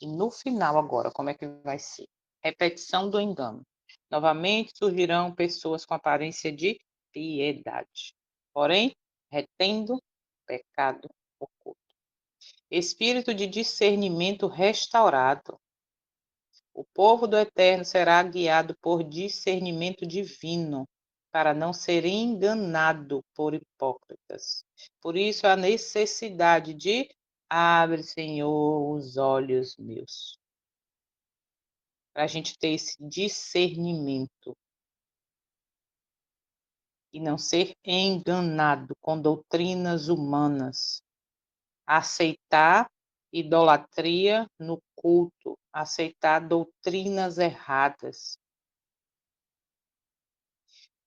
E no final agora, como é que vai ser? Repetição do engano. Novamente surgirão pessoas com aparência de piedade, porém retendo pecado oculto. Espírito de discernimento restaurado. O povo do Eterno será guiado por discernimento divino, para não ser enganado por hipócritas. Por isso, a necessidade de abre, Senhor, os olhos meus, para a gente ter esse discernimento e não ser enganado com doutrinas humanas, aceitar idolatria no culto, aceitar doutrinas erradas.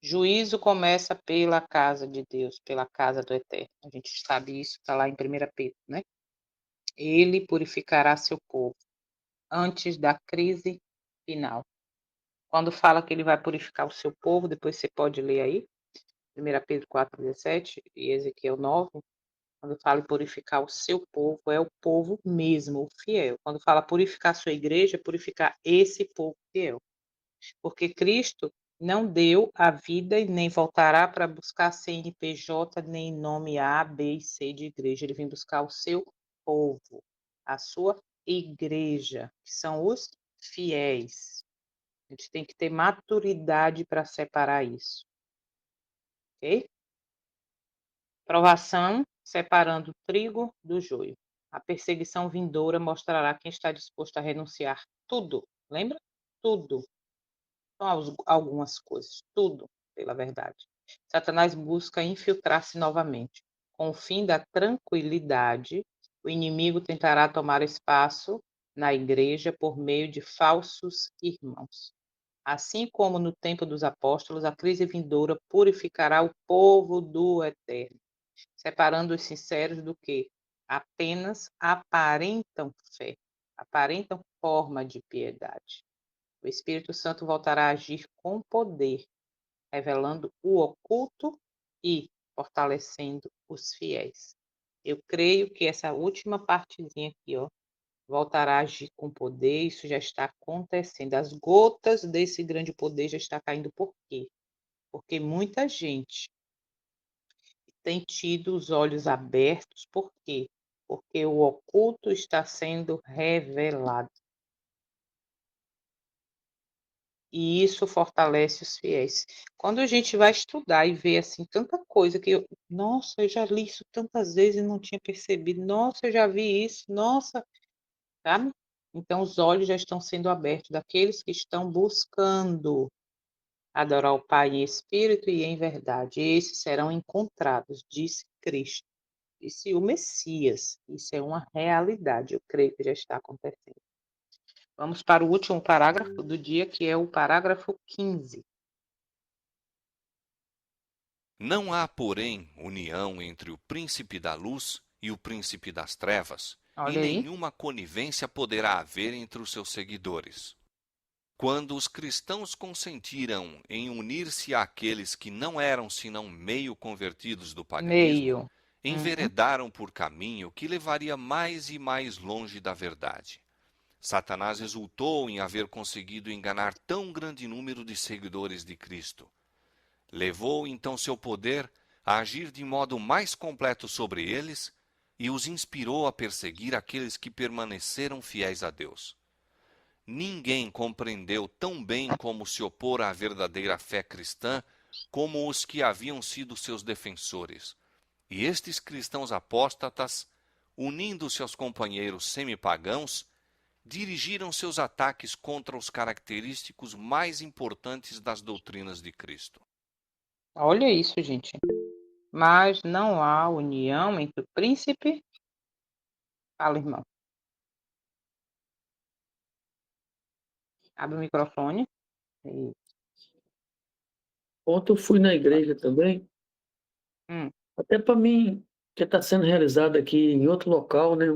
Juízo começa pela casa de Deus, pela casa do Eterno. A gente sabe isso, está lá em 1 Pedro, né? Ele purificará seu povo antes da crise final. Quando fala que ele vai purificar o seu povo, depois você pode ler aí, 1 Pedro 4,17 e Ezequiel 9, quando fala em purificar o seu povo, é o povo mesmo, o fiel. Quando fala purificar a sua igreja, purificar esse povo fiel. Porque Cristo não deu a vida e nem voltará para buscar CNPJ, nem nome A, B e C de igreja. Ele vem buscar o seu povo, a sua igreja, que são os fiéis. A gente tem que ter maturidade para separar isso. Ok? Provação, separando o trigo do joio. A perseguição vindoura mostrará quem está disposto a renunciar tudo. Lembra? Tudo. São algumas coisas. Tudo pela verdade. Satanás busca infiltrar-se novamente. Com o fim da tranquilidade, o inimigo tentará tomar espaço na igreja por meio de falsos irmãos. Assim como no tempo dos apóstolos, a crise vindoura purificará o povo do Eterno, separando os sinceros do que apenas aparentam fé, aparentam forma de piedade. O Espírito Santo voltará a agir com poder, revelando o oculto e fortalecendo os fiéis. Eu creio que essa última partezinha aqui, ó, voltará a agir com poder, isso já está acontecendo. As gotas desse grande poder já está caindo. Por quê? Porque muita gente tem tido os olhos abertos. Por quê? Porque o oculto está sendo revelado. E isso fortalece os fiéis. Quando a gente vai estudar e ver assim tanta coisa que nossa, eu já li isso tantas vezes e não tinha percebido. Nossa, eu já vi isso. Nossa, sabe? Então os olhos já estão sendo abertos daqueles que estão buscando adorar o Pai em espírito e em verdade. Esses serão encontrados, disse Cristo. Disse o Messias. Isso é uma realidade. Eu creio que já está acontecendo. Vamos para o último parágrafo do dia, que é o parágrafo 15. Não há, porém, união entre o príncipe da luz e o príncipe das trevas, e Olha aí. nenhuma conivência poderá haver entre os seus seguidores. Quando os cristãos consentiram em unir-se àqueles que não eram senão meio convertidos do paganismo, Meio. Uhum. enveredaram por caminho que levaria mais e mais longe da verdade. Satanás exultou em haver conseguido enganar tão grande número de seguidores de Cristo. Levou então seu poder a agir de modo mais completo sobre eles e os inspirou a perseguir aqueles que permaneceram fiéis a Deus. Ninguém compreendeu tão bem como se opor à verdadeira fé cristã como os que haviam sido seus defensores. E estes cristãos apóstatas, unindo-se aos companheiros semipagãos, dirigiram seus ataques contra os característicos mais importantes das doutrinas de Cristo. Olha isso, gente. Mas não há união entre o príncipe. Fala, irmão. Abre o microfone. E- Ontem eu fui na igreja também, Hum, até para mim, que está sendo realizado aqui em outro local, né?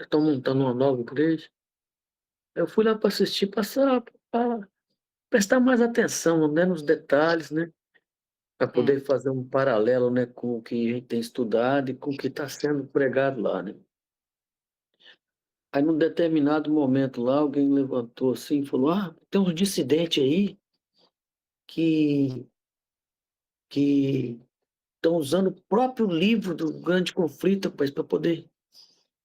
Estão montando uma nova igreja. Eu fui lá para assistir, para prestar mais atenção, né, nos detalhes, né? Para hum, poder fazer um paralelo, né, com o que a gente tem estudado e com o que está sendo pregado lá, né? Aí, num determinado momento lá, alguém levantou assim e falou: Ah, tem uns dissidentes aí que que estão usando o próprio livro do Grande Conflito, rapaz, para poder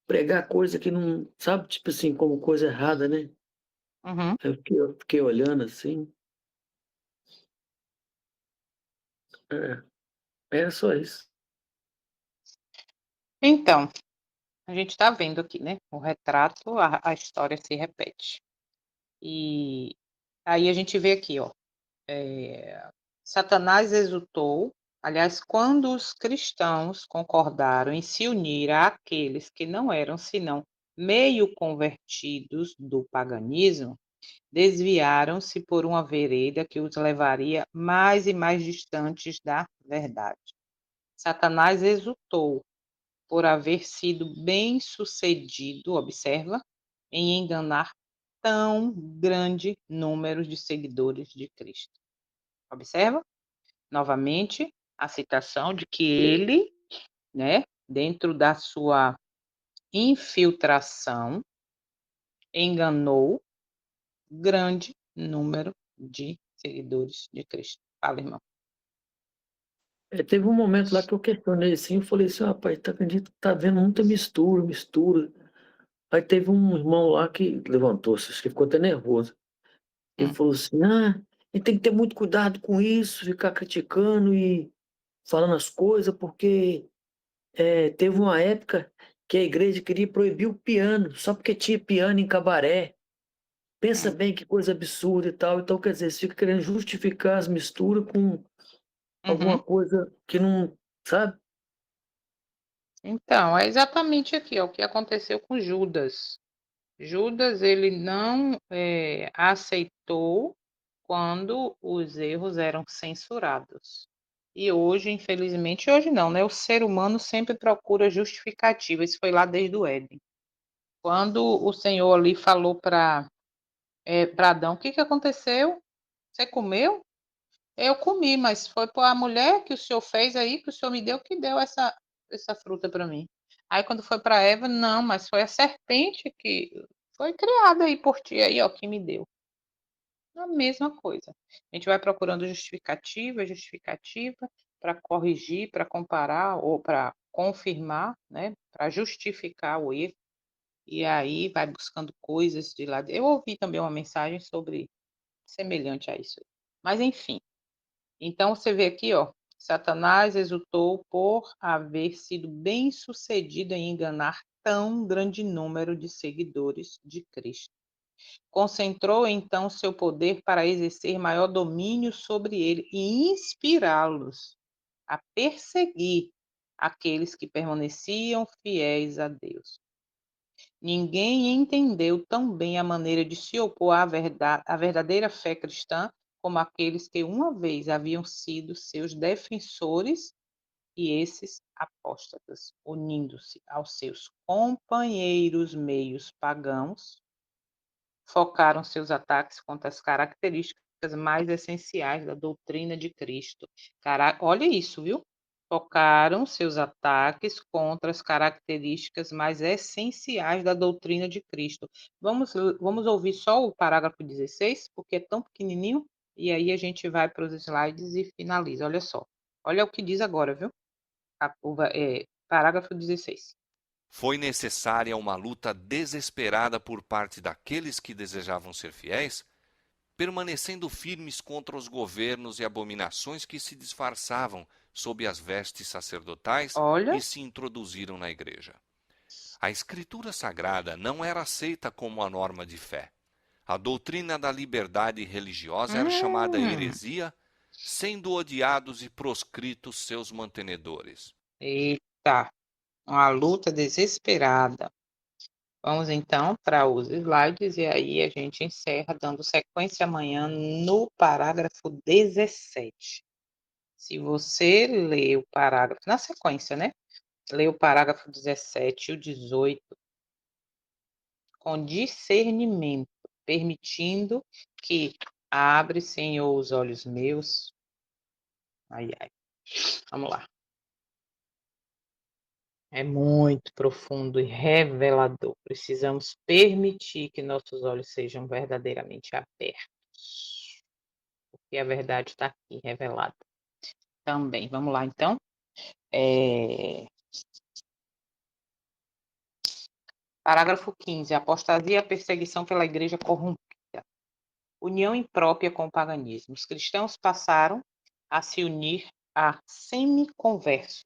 pregar coisa que não, sabe, tipo assim, como coisa errada, né? uhum. Eu fiquei olhando assim, era só isso. Então, a gente está vendo aqui, né? O retrato, a história se repete. E aí a gente vê aqui, ó. Satanás exultou. Aliás, quando os cristãos concordaram em se unir àqueles que não eram senão meio convertidos do paganismo, desviaram-se por uma vereda que os levaria mais e mais distantes da verdade. Satanás exultou por haver sido bem-sucedido, observa, em enganar tão grande número de seguidores de Cristo. Observa, novamente, a citação de que ele, né, dentro da sua infiltração, enganou grande número de seguidores de Cristo. Fala, irmão. Teve um momento lá que eu questionei assim, eu falei assim: "Rapaz, tá acredito que tá vendo muita mistura, mistura". Aí teve um irmão lá que levantou-se, acho que ficou até nervoso. Ele Hum, falou assim: "Ah, a gente tem que ter muito cuidado com isso, ficar criticando e falando as coisas, porque, teve uma época que a igreja queria proibir o piano, só porque tinha piano em cabaré. Pensa hum, bem que coisa absurda e tal". Então, quer dizer, eles ficam querendo justificar as misturas com alguma uhum. coisa que não, sabe? Então, é exatamente aqui, ó, o que aconteceu com Judas. Judas, ele não aceitou quando os erros eram censurados. E hoje, infelizmente, hoje não, né? O ser humano sempre procura justificativa. Isso foi lá desde o Éden. Quando o Senhor ali falou para Adão, o que que aconteceu? Você comeu? Eu comi, mas foi por a mulher que o Senhor fez aí, que o Senhor me deu, que deu essa fruta para mim. Aí quando foi para Eva, não, mas foi a serpente que foi criada aí por ti aí, ó, que me deu. A mesma coisa. A gente vai procurando justificativa, justificativa para corrigir, para comparar ou para confirmar, né, para justificar o erro. E aí vai buscando coisas de lá. Eu ouvi também uma mensagem sobre semelhante a isso. Mas enfim, então você vê aqui, ó, Satanás exultou por haver sido bem-sucedido em enganar tão grande número de seguidores de Cristo. Concentrou então seu poder para exercer maior domínio sobre ele e inspirá-los a perseguir aqueles que permaneciam fiéis a Deus. Ninguém entendeu tão bem a maneira de se opor à verdadeira fé cristã como aqueles que uma vez haviam sido seus defensores e esses apóstatas, unindo-se aos seus companheiros meios pagãos, focaram seus ataques contra as características mais essenciais da doutrina de Cristo. Olha isso, viu? Focaram seus ataques contra as características mais essenciais da doutrina de Cristo. Vamos ouvir só o parágrafo 16, porque é tão pequenininho, e aí a gente vai para os slides e finaliza. Olha só. Olha o que diz agora, viu? Parágrafo 16. Foi necessária uma luta desesperada por parte daqueles que desejavam ser fiéis, permanecendo firmes contra os governos e abominações que se disfarçavam sob as vestes sacerdotais Olha. e se introduziram na igreja. A Escritura Sagrada não era aceita como a norma de fé. A doutrina da liberdade religiosa era chamada heresia, sendo odiados e proscritos seus mantenedores. Eita, uma luta desesperada. Vamos então para os slides e aí a gente encerra dando sequência amanhã no parágrafo 17. Se você lê o parágrafo, na sequência, né? Lê o parágrafo 17 e o 18 com discernimento, permitindo que abre, Senhor, os olhos meus. Ai, ai. Vamos lá. É muito profundo e revelador. Precisamos permitir que nossos olhos sejam verdadeiramente abertos, porque a verdade está aqui revelada também. Vamos lá, então. Parágrafo 15. Apostasia e a perseguição pela igreja corrompida. União imprópria com o paganismo. Os cristãos passaram a se unir a semiconversos,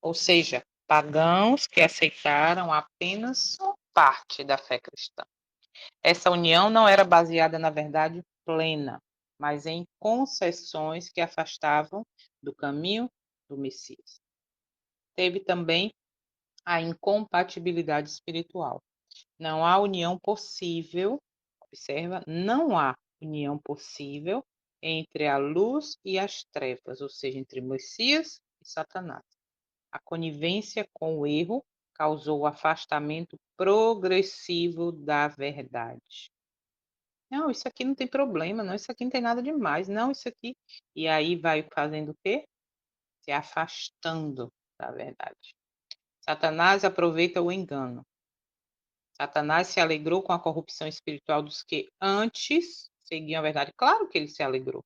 ou seja, pagãos que aceitaram apenas parte da fé cristã. Essa união não era baseada na verdade plena, mas em concessões que afastavam do caminho do Messias. Teve também a incompatibilidade espiritual. Não há união possível, observa, não há união possível entre a luz e as trevas, ou seja, entre Messias e Satanás. A conivência com o erro causou o afastamento progressivo da verdade. Não, isso aqui não tem problema, não, isso aqui não tem nada demais, não, isso aqui. E aí vai fazendo o quê? Se afastando da verdade. Satanás aproveita o engano. Satanás se alegrou com a corrupção espiritual dos que antes seguiam a verdade. Claro que ele se alegrou.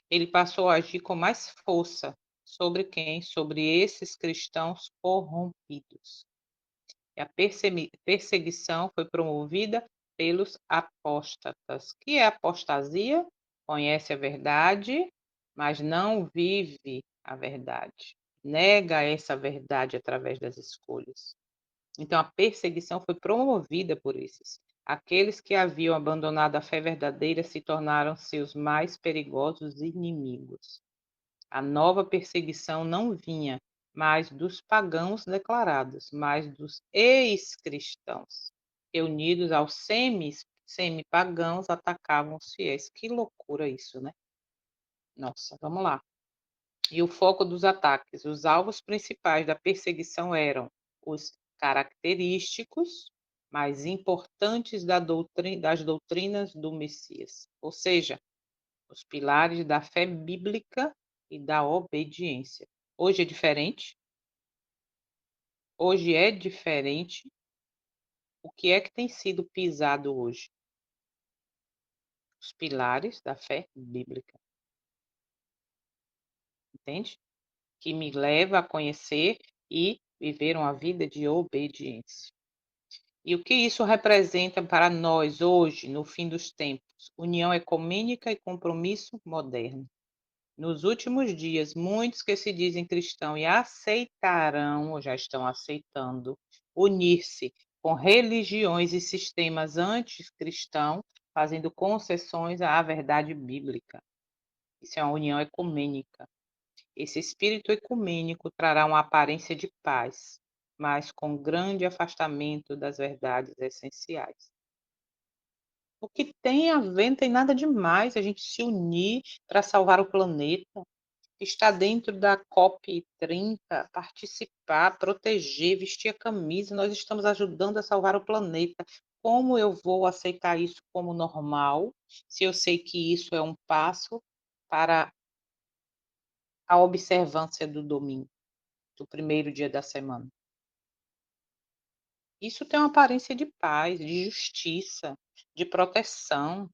Ele passou a agir com mais força sobre quem? Sobre esses cristãos corrompidos. E a perseguição foi promovida pelos apóstatas. Que é apostasia? Conhece a verdade, mas não vive a verdade. Nega essa verdade através das escolhas. Então, a perseguição foi promovida por esses. Aqueles que haviam abandonado a fé verdadeira se tornaram seus mais perigosos inimigos. A nova perseguição não vinha mais dos pagãos declarados, mas dos ex-cristãos, que unidos aos semi-pagãos atacavam os fiéis. Que loucura isso, né? Nossa, vamos lá. E o foco dos ataques. Os alvos principais da perseguição eram os característicos mais importantes das doutrinas do Messias, ou seja, os pilares da fé bíblica e da obediência. Hoje é diferente? Hoje é diferente. O que é que tem sido pisado hoje? Os pilares da fé bíblica. Entende? Que me leva a conhecer e viver uma vida de obediência. E o que isso representa para nós hoje, no fim dos tempos? União ecumênica e compromisso moderno. Nos últimos dias, muitos que se dizem cristãos e aceitarão, ou já estão aceitando, unir-se com religiões e sistemas anticristãos, fazendo concessões à verdade bíblica. Isso é uma união ecumênica. Esse espírito ecumênico trará uma aparência de paz, mas com grande afastamento das verdades essenciais. O que tem a ver, não tem nada demais a gente se unir para salvar o planeta. estar dentro da COP30, participar, proteger, vestir a camisa, nós estamos ajudando a salvar o planeta. Como eu vou aceitar isso como normal, se eu sei que isso é um passo para a observância do domingo, do primeiro dia da semana? Isso tem uma aparência de paz, de justiça, de proteção.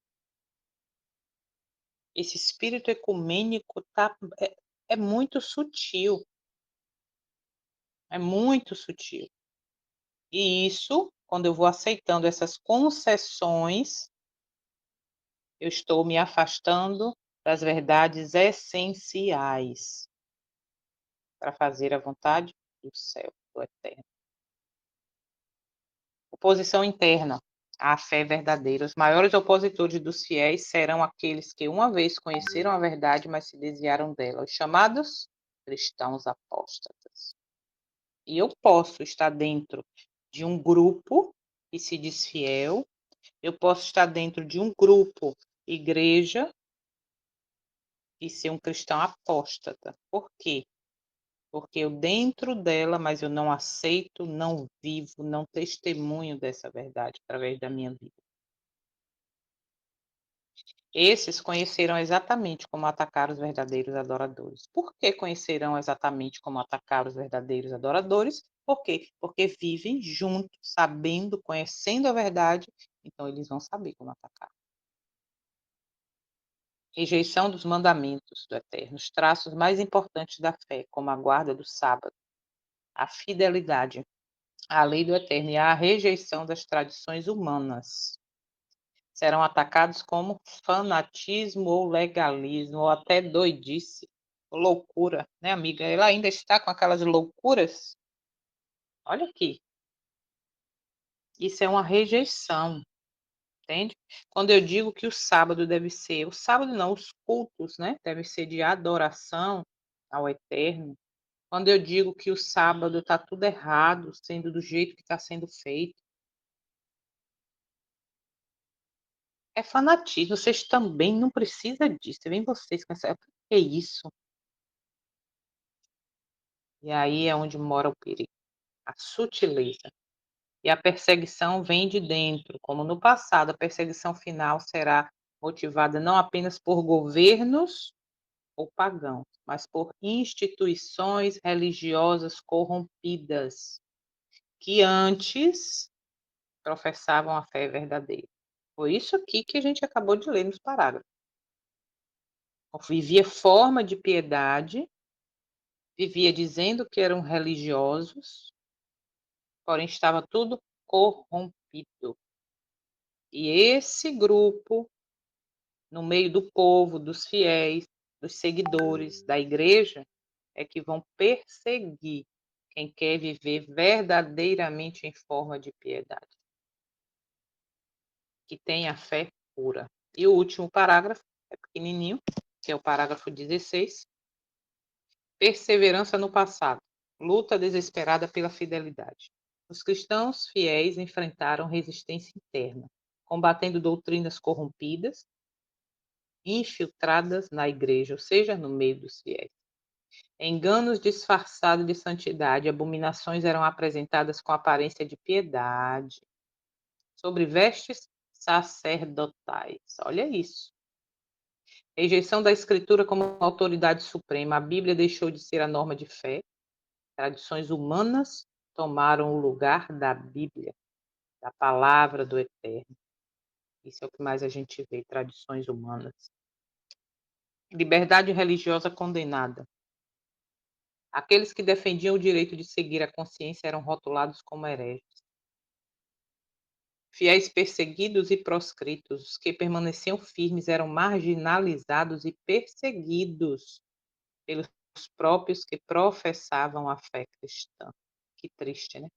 Esse espírito ecumênico é muito sutil, é muito sutil. E isso, quando eu vou aceitando essas concessões, eu estou me afastando das verdades essenciais para fazer a vontade do céu, do eterno. Oposição interna à fé verdadeira. Os maiores opositores dos fiéis serão aqueles que uma vez conheceram a verdade, mas se desviaram dela, os chamados cristãos apóstatas. E eu posso estar dentro de um grupo que se diz fiel, eu posso estar dentro de um grupo, igreja, e ser um cristão apóstata. Por quê? Porque eu dentro dela, mas eu não aceito, não vivo, não testemunho dessa verdade através da minha vida. Esses conhecerão exatamente como atacar os verdadeiros adoradores. Por que conhecerão exatamente como atacar os verdadeiros adoradores? Por quê? Porque vivem juntos, sabendo, conhecendo a verdade, então eles vão saber como atacar. Rejeição dos mandamentos do Eterno, os traços mais importantes da fé, como a guarda do sábado, a fidelidade à lei do Eterno e a rejeição das tradições humanas, serão atacados como fanatismo ou legalismo, ou até doidice, ou loucura, né, amiga? Ela ainda está com aquelas loucuras? Olha aqui, isso é uma rejeição, entende? Quando eu digo que o sábado deve ser, o sábado não, os cultos, né, deve ser de adoração ao Eterno. Quando eu digo que o sábado está tudo errado, sendo do jeito que está sendo feito, é fanatismo. Vocês também não precisam disso. Vem vocês com essa. Que é isso? E aí é onde mora o perigo, a sutileza. E a perseguição vem de dentro, como no passado, a perseguição final será motivada não apenas por governos ou pagãos, mas por instituições religiosas corrompidas, que antes professavam a fé verdadeira. Foi isso aqui que a gente acabou de ler nos parágrafos. Vivia forma de piedade, vivia dizendo que eram religiosos, porém estava tudo corrompido. E esse grupo, no meio do povo, dos fiéis, dos seguidores da igreja, é que vão perseguir quem quer viver verdadeiramente em forma de piedade, que tem a fé pura. E o último parágrafo é pequenininho, que é o parágrafo 16. Perseverança no passado, luta desesperada pela fidelidade. Os cristãos fiéis enfrentaram resistência interna, combatendo doutrinas corrompidas, infiltradas na igreja, ou seja, no meio dos fiéis. Enganos disfarçados de santidade, abominações eram apresentadas com aparência de piedade, sobre vestes sacerdotais. Olha isso. Rejeição da Escritura como autoridade suprema. A Bíblia deixou de ser a norma de fé. Tradições humanas tomaram o lugar da Bíblia, da palavra do Eterno. Isso é o que mais a gente vê, tradições humanas. Liberdade religiosa condenada. Aqueles que defendiam o direito de seguir a consciência eram rotulados como hereges. Fiéis perseguidos e proscritos, os que permaneciam firmes eram marginalizados e perseguidos pelos próprios que professavam a fé cristã. Que triste, né?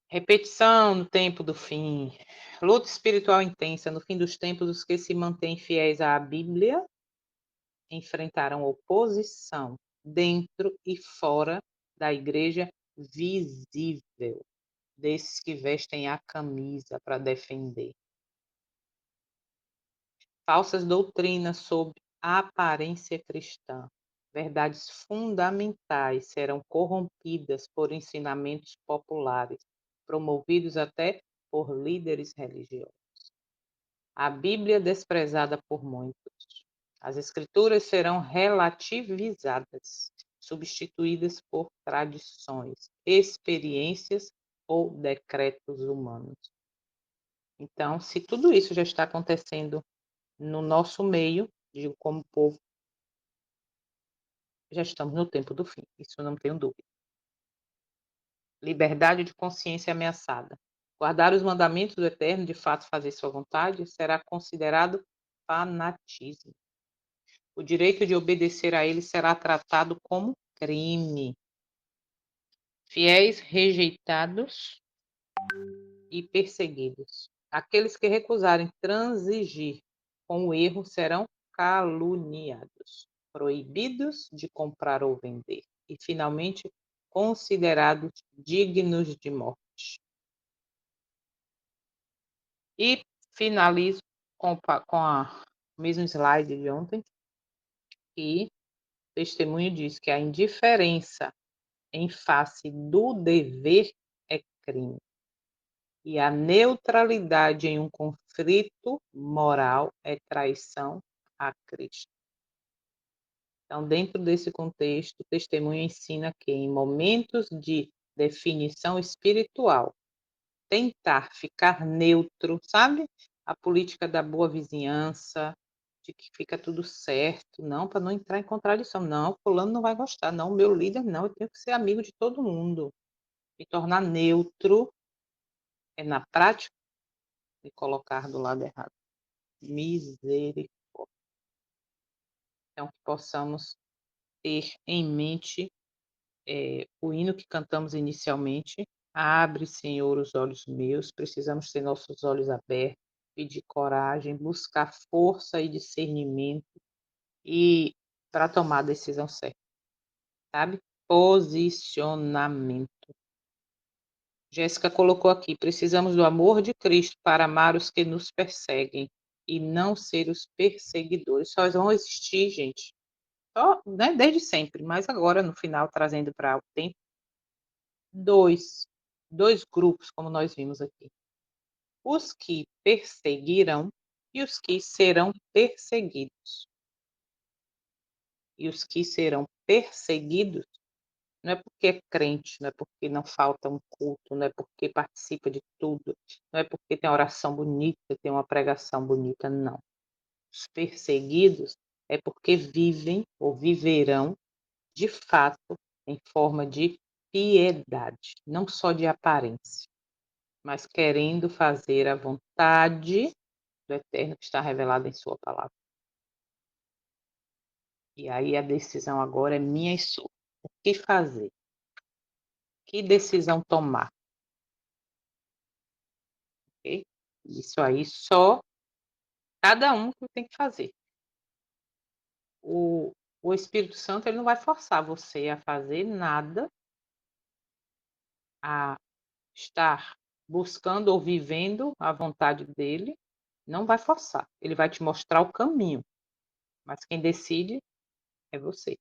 Repetição no tempo do fim. Luta espiritual intensa. No fim dos tempos, os que se mantêm fiéis à Bíblia enfrentaram oposição dentro e fora da igreja visível, desses que vestem a camisa para defender. Falsas doutrinas sobre aparência cristã. Verdades fundamentais serão corrompidas por ensinamentos populares, promovidos até por líderes religiosos. A Bíblia desprezada por muitos. As Escrituras serão relativizadas, substituídas por tradições, experiências ou decretos humanos. Então, se tudo isso já está acontecendo no nosso meio, digo como povo, já estamos no tempo do fim, isso eu não tenho dúvida. Liberdade de consciência ameaçada. Guardar os mandamentos do Eterno, de fato fazer sua vontade, será considerado fanatismo. O direito de obedecer a ele será tratado como crime. Fiéis rejeitados e perseguidos. Aqueles que recusarem transigir com o erro serão caluniados, proibidos de comprar ou vender e, finalmente, considerados dignos de morte. E finalizo com o mesmo slide de ontem, que o testemunho diz que a indiferença em face do dever é crime. E a neutralidade em um conflito moral é traição a Cristo. Então, dentro desse contexto, o testemunho ensina que em momentos de definição espiritual, tentar ficar neutro, sabe? A política da boa vizinhança, de que fica tudo certo, não, para não entrar em contradição. Não, fulano não vai gostar, não, meu líder não, eu tenho que ser amigo de todo mundo. Me tornar neutro é, na prática, me colocar do lado errado. Misericórdia. Então, que possamos ter em mente o hino que cantamos inicialmente. Abre, Senhor, os olhos meus. Precisamos ter nossos olhos abertos, pedir coragem, buscar força e discernimento e para tomar a decisão certa, sabe? Posicionamento. Jéssica colocou aqui: precisamos do amor de Cristo para amar os que nos perseguem e não ser os perseguidores. Só vão existir, gente, só, né, desde sempre, mas agora no final trazendo para o tempo dois grupos, como nós vimos aqui: os que perseguirão e os que serão perseguidos. E os que serão perseguidos não é porque é crente, não é porque não falta um culto, não é porque participa de tudo, não é porque tem oração bonita, tem uma pregação bonita, não. Os perseguidos é porque vivem ou viverão, de fato, em forma de piedade, não só de aparência, mas querendo fazer a vontade do Eterno que está revelada em sua palavra. E aí a decisão agora é minha e sua. O que fazer? Que decisão tomar? Okay? Isso aí só cada um que tem que fazer. O Espírito Santo ele não vai forçar você a fazer nada, a estar buscando ou vivendo a vontade dele, não vai forçar. Ele vai te mostrar o caminho, mas quem decide é você.